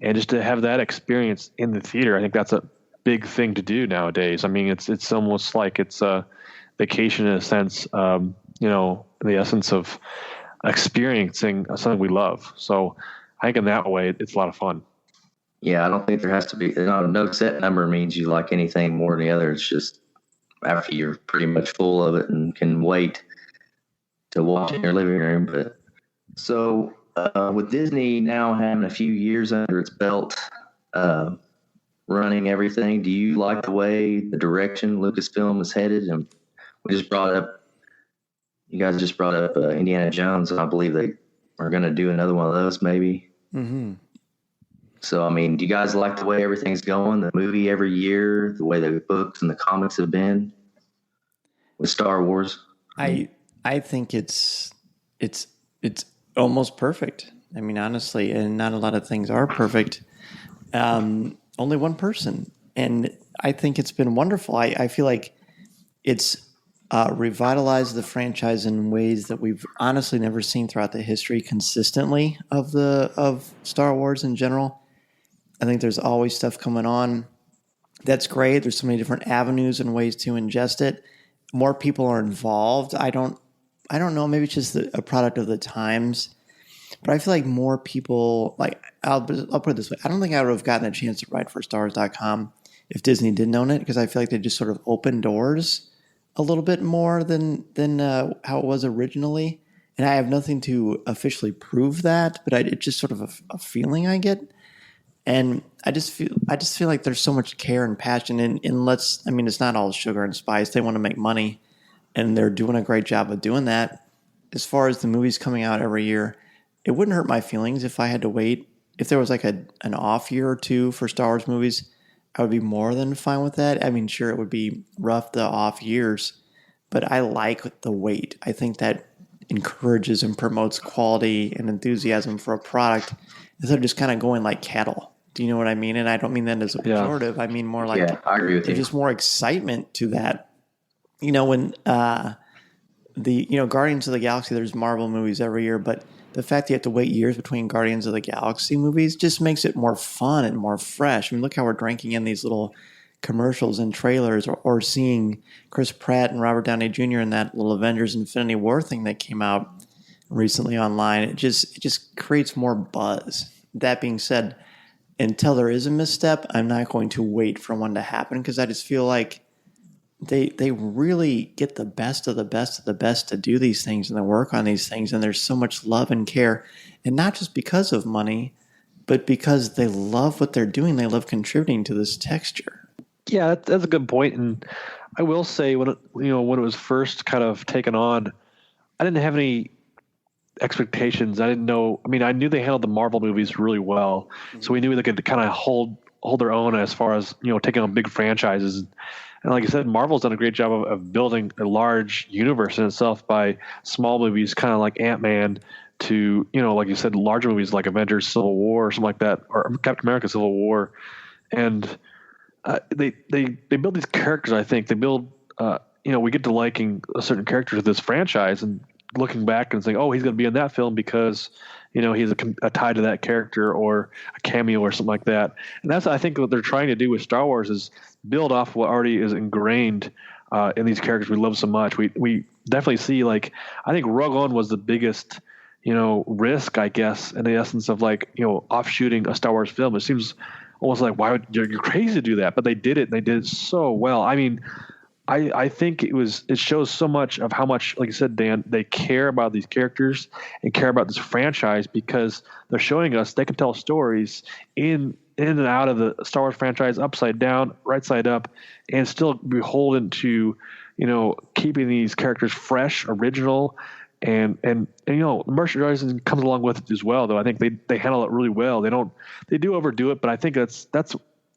and just to have that experience in the theater, I think that's a big thing to do nowadays. I mean, it's almost like it's a vacation in a sense, the essence of experiencing something we love. So I think in that way, it's a lot of fun. Yeah, I don't think there has to be no set number means you like anything more than the other. It's just after you're pretty much full of it and can wait to watch it in your living room. But so with Disney now having a few years under its belt, running everything, do you like the way the direction Lucasfilm is headed? And you guys just brought up Indiana Jones, and I believe they are going to do another one of those maybe. Mm-hmm. So, I mean, do you guys like the way everything's going? The movie every year, the way the books and the comics have been with Star Wars? I think it's almost perfect. I mean, honestly, and not a lot of things are perfect. Only one person. And I think it's been wonderful. I feel like it's revitalized the franchise in ways that we've honestly never seen throughout the history consistently of Star Wars in general. I think there's always stuff coming on. That's great. There's so many different avenues and ways to ingest it. More people are involved. I don't know. Maybe it's just a product of the times, but I feel like more people, like, I'll put it this way. I don't think I would have gotten a chance to write for StarWars.com if Disney didn't own it, because I feel like they just sort of opened doors a little bit more than how it was originally. And I have nothing to officially prove that, but it's just sort of a feeling I get. And I just feel like there's so much care and passion in it's not all sugar and spice. They want to make money, and they're doing a great job of doing that. As far as the movies coming out every year, it wouldn't hurt my feelings if I had to wait. If there was like an off year or two for Star Wars movies, I would be more than fine with that. I mean, sure, it would be rough, the off years, but I like the wait. I think that encourages and promotes quality and enthusiasm for a product instead of just kind of going like cattle. Do you know what I mean? And I don't mean that as a pejorative. I mean more like, I agree with you. There's just more excitement to that. When Guardians of the Galaxy, there's Marvel movies every year, but the fact that you have to wait years between Guardians of the Galaxy movies just makes it more fun and more fresh. I mean, look how we're drinking in these little commercials and trailers, or seeing Chris Pratt and Robert Downey Jr. in that little Avengers Infinity War thing that came out recently online. It just creates more buzz. That being said, until there is a misstep, I'm not going to wait for one to happen, because I just feel like they really get the best of the best of the best to do these things and to work on these things. And there's so much love and care, and not just because of money, but because they love what they're doing. They love contributing to this texture. Yeah, that's a good point. And I will say when it was first kind of taken on, I didn't have any expectations. I didn't know. I mean, I knew they handled the Marvel movies really well, so we knew they could kind of hold their own as far as taking on big franchises. And like I said, Marvel's done a great job of building a large universe in itself by small movies, kind of like Ant-Man, to like you said, larger movies like Avengers: Civil War or something like that, or Captain America: Civil War, and they build these characters. I think they build. We get to liking a certain character to this franchise, and looking back and saying, oh, he's going to be in that film because, he's a tie to that character or a cameo or something like that. And that's, I think, what they're trying to do with Star Wars is build off what already is ingrained in these characters we love so much. We definitely see, like, I think Rogue One was the biggest, risk, I guess, in the essence of offshooting a Star Wars film. It seems almost like, why would you're crazy to do that? But they did it, and they did it so well. I mean, I think it shows so much of how much, like you said, Dan, they care about these characters and care about this franchise, because they're showing us they can tell stories in and out of the Star Wars franchise, upside down, right side up, and still beholden to, keeping these characters fresh, original, and merchandising comes along with it as well. Though I think they handle it really well. They do overdo it, but I think that's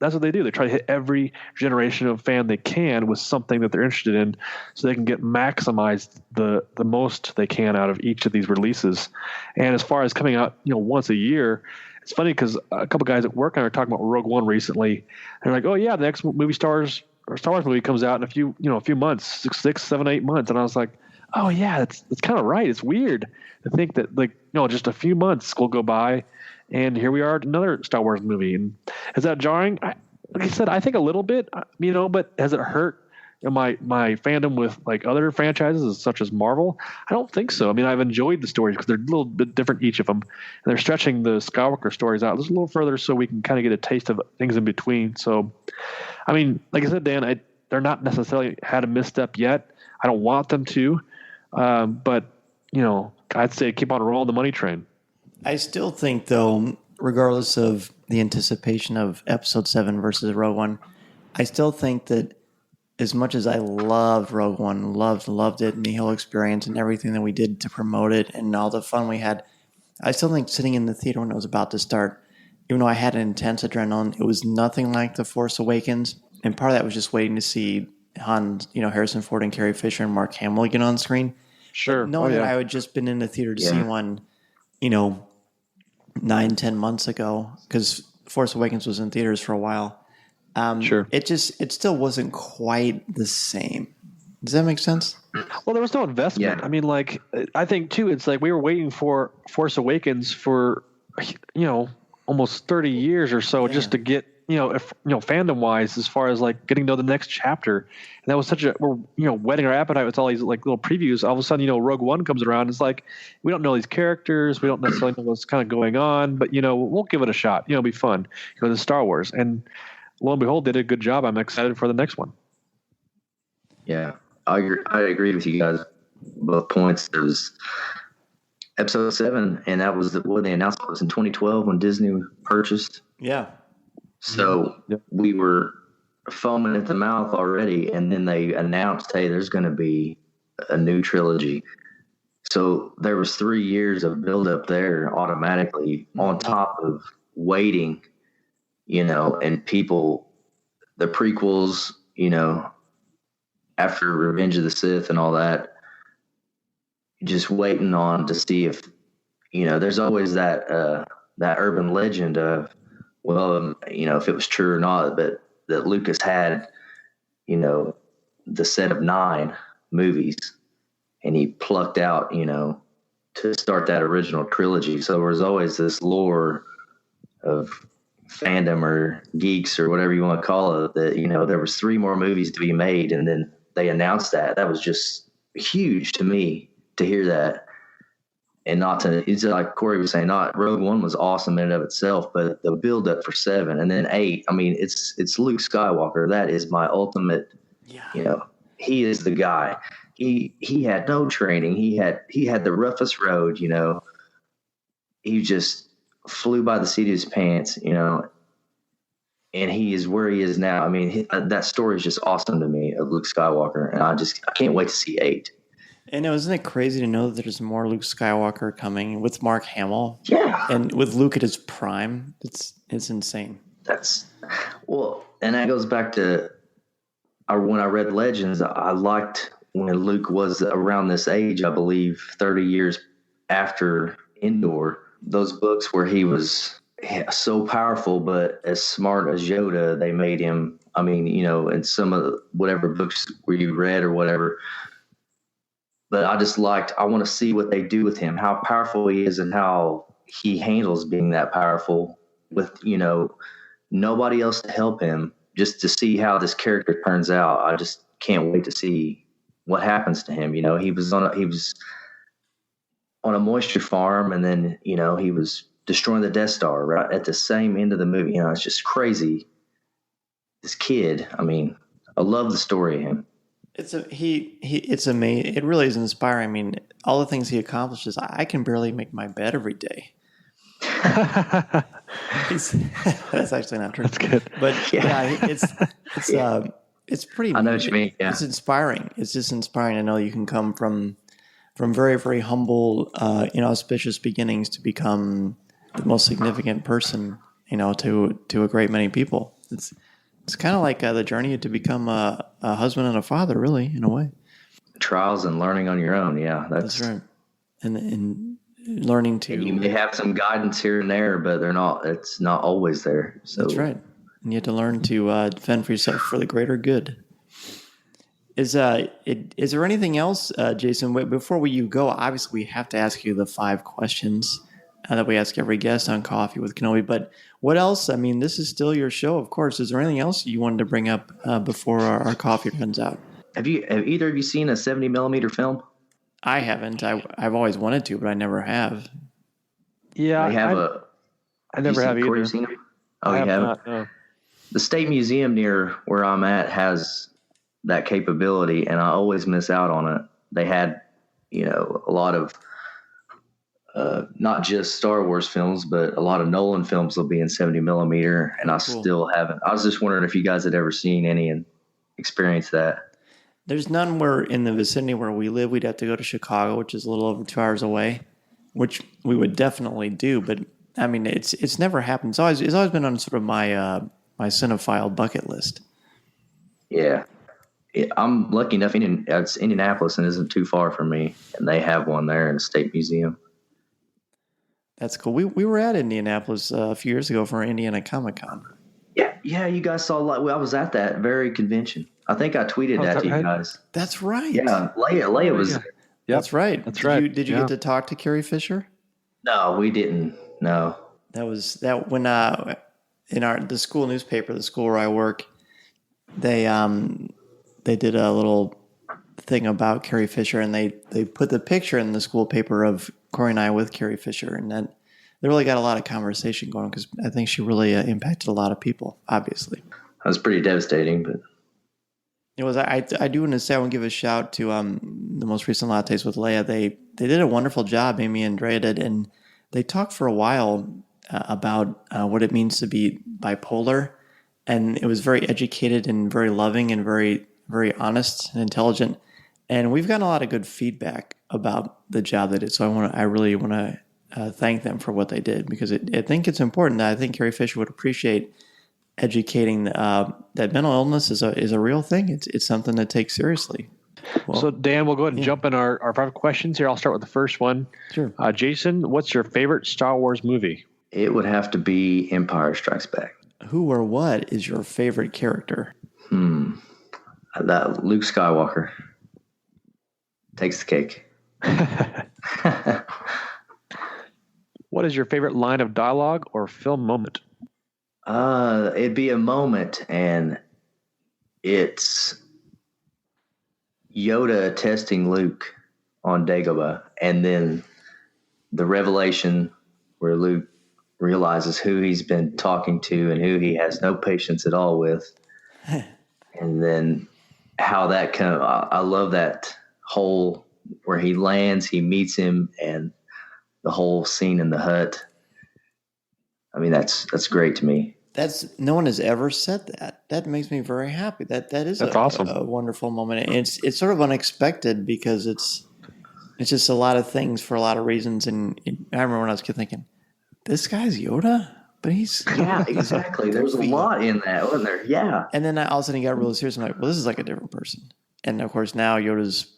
what they do. They try to hit every generation of fan they can with something that they're interested in, so they can get maximized the most they can out of each of these releases. And as far as coming out, once a year, it's funny because a couple guys at work and I were talking about Rogue One recently. And they're like, "Oh yeah, the next Star Wars movie comes out in a few months, 6, 7, 8 months." And I was like, "Oh yeah, that's kind of right. It's weird to think that just a few months will go by, and here we are at another Star Wars movie." And is that jarring? Like I said, I think a little bit, but has it hurt my fandom with like other franchises such as Marvel? I don't think so. I mean, I've enjoyed the stories because they're a little bit different, each of them. And they're stretching the Skywalker stories out just a little further so we can kind of get a taste of things in between. So, I mean, like I said, Dan, they're not necessarily had a misstep yet. I don't want them to. But, I'd say keep on rolling the money train. I still think, though, regardless of the anticipation of Episode 7 versus Rogue One, I still think that as much as I loved Rogue One, loved it, and the whole experience and everything that we did to promote it and all the fun we had, I still think sitting in the theater when it was about to start, even though I had an intense adrenaline, it was nothing like The Force Awakens. And part of that was just waiting to see Harrison Ford and Carrie Fisher and Mark Hamill get on screen. Sure. Knowing that I had just been in the theater to see one, 9-10 months ago, because Force Awakens was in theaters for a while. Sure. It still wasn't quite the same. Does that make sense? Well, there was no investment. Yeah. I mean, I think too, it's like we were waiting for Force Awakens for, almost 30 years or so just to get, fandom wise, as far as like getting to the next chapter. And that was we're, whetting our appetite with all these like little previews. All of a sudden, Rogue One comes around. It's like, we don't know these characters. We don't necessarily know what's kind of going on, but, we'll give it a shot. It'll be fun. It's Star Wars. And lo and behold, they did a good job. I'm excited for the next one. Yeah, I agree with you guys. Both points. There was Episode 7, and that was when they announced it was in 2012 when Disney purchased. Yeah. So we were foaming at the mouth already, and then they announced, hey, there's going to be a new trilogy. So there was 3 years of buildup there automatically on top of waiting, and people, the prequels, after Revenge of the Sith and all that, just waiting on to see if, there's always that urban legend of, well, if it was true or not, but that Lucas had, the set of 9 movies, and he plucked out, to start that original trilogy. So there was always this lore of fandom or geeks or whatever you want to call it, that, there was 3 more movies to be made. And then they announced that. That was just huge to me to hear that. And it's like Corey was saying, Rogue One was awesome in and of itself, but the build up for 7 and then 8, I mean, it's Luke Skywalker. That is my ultimate, he is the guy. He had no training. He had the roughest road, he just flew by the seat of his pants, and he is where he is now. I mean, that story is just awesome to me of Luke Skywalker. And I can't wait to see 8. And isn't it crazy to know that there's more Luke Skywalker coming with Mark Hamill? Yeah. And with Luke at his prime, it's insane. And that goes back to when I read Legends, I liked when Luke was around this age, I believe 30 years after Endor, those books where he was so powerful, but as smart as Yoda, they made him, I mean, in some of whatever books where you read or whatever. But I want to see what they do with him, how powerful he is and how he handles being that powerful with, nobody else to help him, just to see how this character turns out. I just can't wait to see what happens to him. He was on a moisture farm, and then, he was destroying the Death Star right at the same end of the movie. It's just crazy. This kid, I mean, I love the story of him. It's amazing. It really is inspiring. I mean, all the things he accomplishes. I can barely make my bed every day. That's actually not true. That's good. But yeah, it's pretty. I know what you mean. Yeah. It's inspiring. It's just inspiring to know you can come from very, very humble, inauspicious beginnings to become the most significant person, to a great many people. It's kind of like the journey to become a husband and a father, really, in a way. Trials and learning on your own. Yeah, that's right. And learning to. And you may have some guidance here and there, but it's not always there. So that's right. And you have to learn to fend for yourself for the greater good. Is there anything else, Jason? Before you go, obviously we have to ask you the 5 questions that we ask every guest on Coffee with Kenobi. But what else? I mean, this is still your show, of course. Is there anything else you wanted to bring up before our coffee runs out? Have either of you seen a 70 millimeter film? I haven't. I've always wanted to, but I never have. Yeah, I never have either. You seen them? Oh, you haven't? Not, no. The State Museum near where I'm at has that capability, and I always miss out on it. They had, a lot of not just Star Wars films, but a lot of Nolan films will be in 70 millimeter, and I still haven't. I was just wondering if you guys had ever seen any and experienced that. There's none where in the vicinity where we live. We'd have to go to Chicago, which is a little over 2 hours away, which we would definitely do. But I mean, it's never happened. It's always been on sort of my cinephile bucket list. Yeah. I'm lucky enough. It's Indianapolis and isn't too far from me, and they have one there in the State Museum. That's cool. We were at Indianapolis a few years ago for Indiana Comic-Con. Yeah. You guys saw. I was at that very convention. I think I tweeted that to you guys. That's right. Yeah, Leia was. Yep. That's right. That's right. Did you get to talk to Carrie Fisher? No, we didn't. No. That when in the school newspaper, the school where I work, they did a little thing about Carrie Fisher, and they put the picture in the school paper of Corey and I with Carrie Fisher, and then they really got a lot of conversation going because I think she really impacted a lot of people. Obviously, that was pretty devastating, but it was. I do want to say I want to give a shout to the most recent lattes with Leia. They did a wonderful job. Amy and Drea did, and they talked for a while about what it means to be bipolar, and it was very educated and very loving and very, very honest and intelligent. And we've gotten a lot of good feedback about the job they did. So I really want to thank them for what they did, because I think it's important. I think Carrie Fisher would appreciate educating that mental illness is a real thing. It's something to take seriously. Well, so Dan, we'll go ahead and jump in our 5 questions here. I'll start with the first one. Sure. Jason, what's your favorite Star Wars movie? It would have to be Empire Strikes Back. Who or what is your favorite character? That Luke Skywalker takes the cake. What is your favorite line of dialogue or film moment? It'd be a moment, and it's Yoda testing Luke on Dagobah, and then the revelation where Luke realizes who he's been talking to and who he has no patience at all with. And then how that I love that whole where he lands, he meets him, and the whole scene in the hut. I mean, that's great to me. No one has ever said that. That makes me very happy. That's awesome. A wonderful moment. And it's sort of unexpected because it's just a lot of things for a lot of reasons. And I remember when I was a kid thinking, this guy's Yoda, but he's exactly. There's a lot in that, wasn't there? Yeah. And then all of a sudden he got really serious. I'm like, well, this is like a different person. And of course now Yoda's,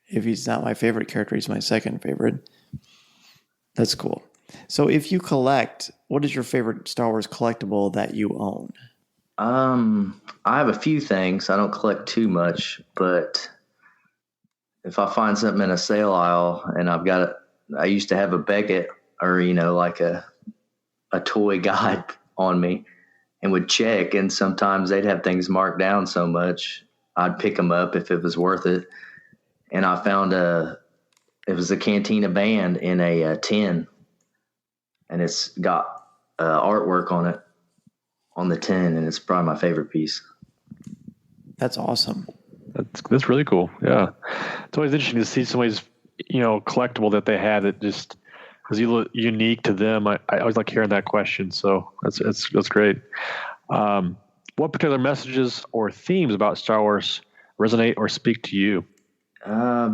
if he's not my favorite character, he's my second favorite. That's cool. So if you collect, what is your favorite Star Wars collectible that you own? I have a few things. I don't collect too much, but if I find something in a sale aisle and I used to have a Beckett or, like a toy guide on me and would check, and sometimes they'd have things marked down so much I'd pick them up if it was worth it. And I found it was a Cantina band in a tin, and it's got artwork on it on the tin, and it's probably my favorite piece. That's awesome. That's really cool. Yeah, it's always interesting to see somebody's collectible that they had that just was unique to them. I always like hearing that question. So that's great. What particular messages or themes about Star Wars resonate or speak to you? I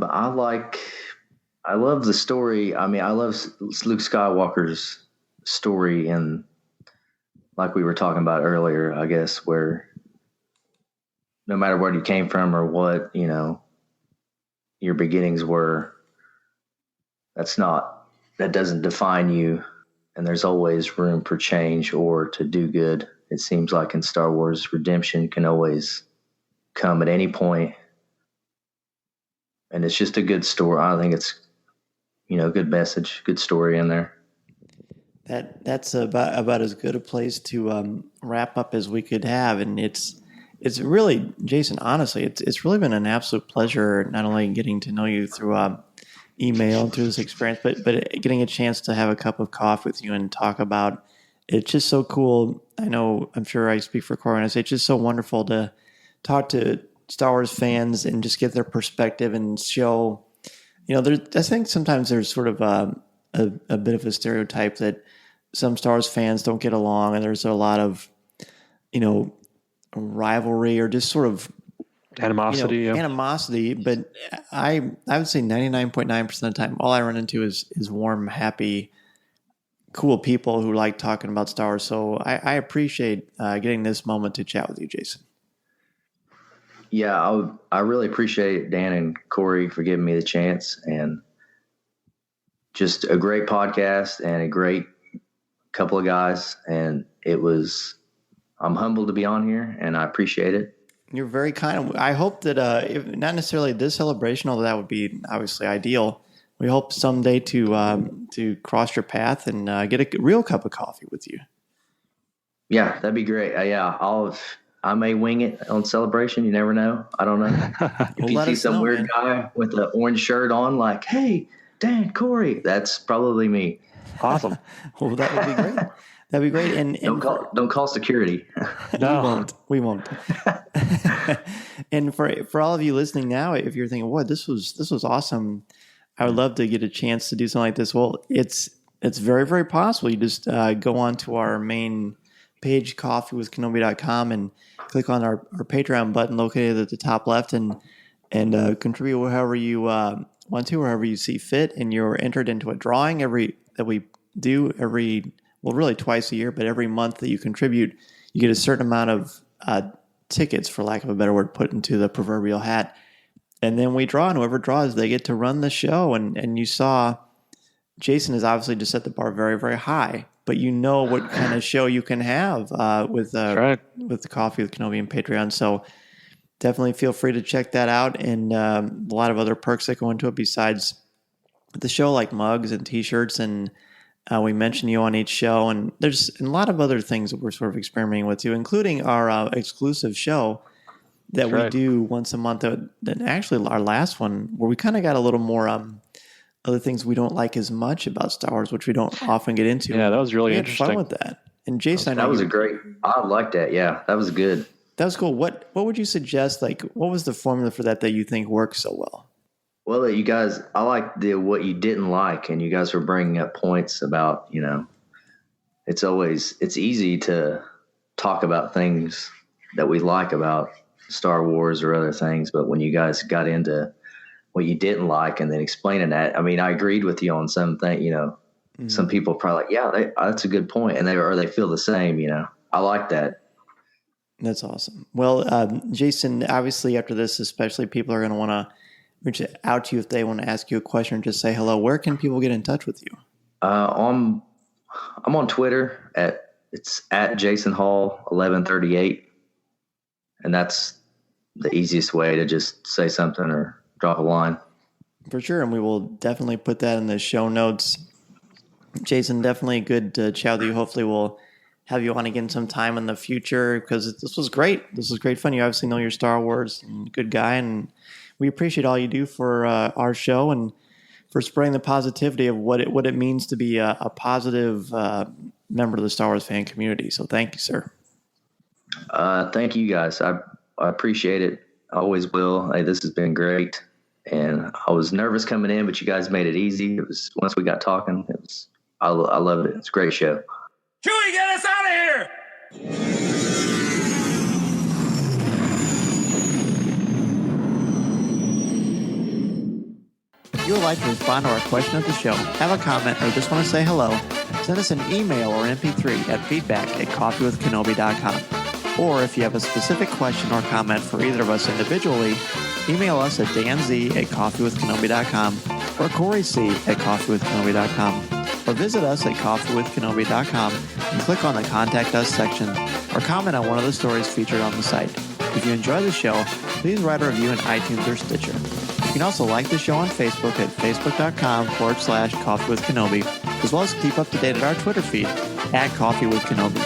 love the story. I mean, I love Luke Skywalker's story, and like we were talking about earlier, I guess, where no matter where you came from or what, your beginnings were, that doesn't define you. And there's always room for change or to do good. It seems like in Star Wars, redemption can always come at any point. And it's just a good story. I think it's, good message, good story in there. That's about as good a place to wrap up as we could have, and it's really, Jason. Honestly, it's really been an absolute pleasure not only getting to know you through email and through this experience, but getting a chance to have a cup of coffee with you and talk about. It's just so cool. I'm sure I speak for Corey when I say it's just so wonderful to talk to Star Wars fans and just get their perspective and show. I think sometimes there's sort of a bit of a stereotype that some Star Wars fans don't get along, and there's a lot of, rivalry or just sort of animosity. Animosity. But I would say 99.9% of the time, all I run into is warm, happy, cool people who like talking about Star Wars. So I appreciate getting this moment to chat with you, Jason. Yeah, I really appreciate Dan and Corey for giving me the chance, and just a great podcast and a great couple of guys. And I'm humbled to be on here, and I appreciate it. You're very kind. I hope that, if not necessarily this celebration, although that would be obviously ideal, we hope someday to cross your path and get a real cup of coffee with you. Yeah, that'd be great. I may wing it on Celebration. You never know. I don't know. If you see some weird guy with an orange shirt on, like, hey, Dan, Corey, that's probably me. Awesome. Well, that would be great. That'd be great. And don't call security. No, we won't. And for all of you listening now, if you're thinking, "What, this was awesome," I would love to get a chance to do something like this. Well, it's very, very possible. You just go on to our main page, coffeewithkenobi.com, and click on our Patreon button located at the top left, and contribute however you want to, or however you see fit, and you're entered into a drawing that we do really twice a year, but every month that you contribute, you get a certain amount of tickets, for lack of a better word, put into the proverbial hat, and then we draw, and whoever draws, they get to run the show. And you saw Jason has obviously just set the bar very, very high, but what kind of show you can have with the Coffee with Kenobi and Patreon. So definitely feel free to check that out, and a lot of other perks that go into it besides the show, like mugs and T-shirts, and we mention you on each show. And there's a lot of other things that we're sort of experimenting with too, including our exclusive show that we do once a month. That actually our last one, where we kind of got a little more other things we don't like as much about Star Wars, which we don't often get into. Yeah, that was really interesting. Fun with that. And Jason, I liked that. Yeah, that was good. That was cool. What would you suggest? Like, what was the formula for that you think works so well? Well, you guys, I like what you didn't like, and you guys were bringing up points about, it's easy to talk about things that we like about Star Wars or other things, but when you guys got into what you didn't like and then explaining that, I mean, I agreed with you on something, some people probably like, yeah, that's a good point, and they feel the same, I like that. That's awesome. Well, Jason, obviously after this, especially, people are going to want to reach out to you if they want to ask you a question or just say hello. Where can people get in touch with you? I'm on Twitter it's at Jason Hall 1138, and that's the easiest way to just say something or drop a line. For sure, and we will definitely put that in the show notes. Jason, definitely good to chat with you. Hopefully we'll have you on again sometime in the future, because this was great. This was great fun. You obviously know your Star Wars, and good guy, and we appreciate all you do for our show and for spreading the positivity of what it means to be a positive member of the Star Wars fan community. So thank you, sir. Thank you guys. I appreciate it. I always will. Hey, this has been great. And I was nervous coming in, but you guys made it easy. It was once we got talking, I loved it. It's a great show. Chewie, get us out of here! If you would like to respond to our question of the show, have a comment, or just want to say hello, send us an email or MP3 at feedback@coffeewithkenobi.com. Or if you have a specific question or comment for either of us individually, email us at danz@coffeewithkenobi.com or coryc@coffeewithkenobi.com, or visit us at coffeewithkenobi.com and click on the Contact Us section, or comment on one of the stories featured on the site. If you enjoy the show, please write a review in iTunes or Stitcher. You can also like the show on Facebook at facebook.com/coffeewithkenobi, as well as keep up to date at our Twitter feed at coffeewithkenobi.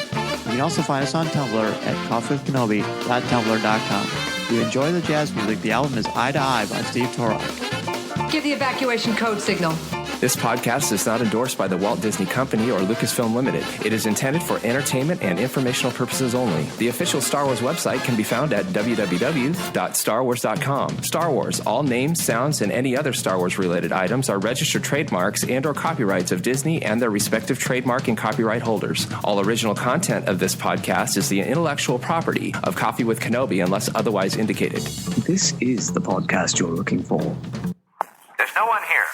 You can also find us on Tumblr at coffeewithkenobi.tumblr.com. If you enjoy the jazz music, the album is Eye to Eye by Steve Torok. Give the evacuation code signal. This podcast is not endorsed by the Walt Disney Company or Lucasfilm Limited. It is intended for entertainment and informational purposes only. The official Star Wars website can be found at www.starwars.com. Star Wars, all names, sounds, and any other Star Wars-related items are registered trademarks and/or copyrights of Disney and their respective trademark and copyright holders. All original content of this podcast is the intellectual property of Coffee with Kenobi unless otherwise indicated. This is the podcast you're looking for. There's no one here.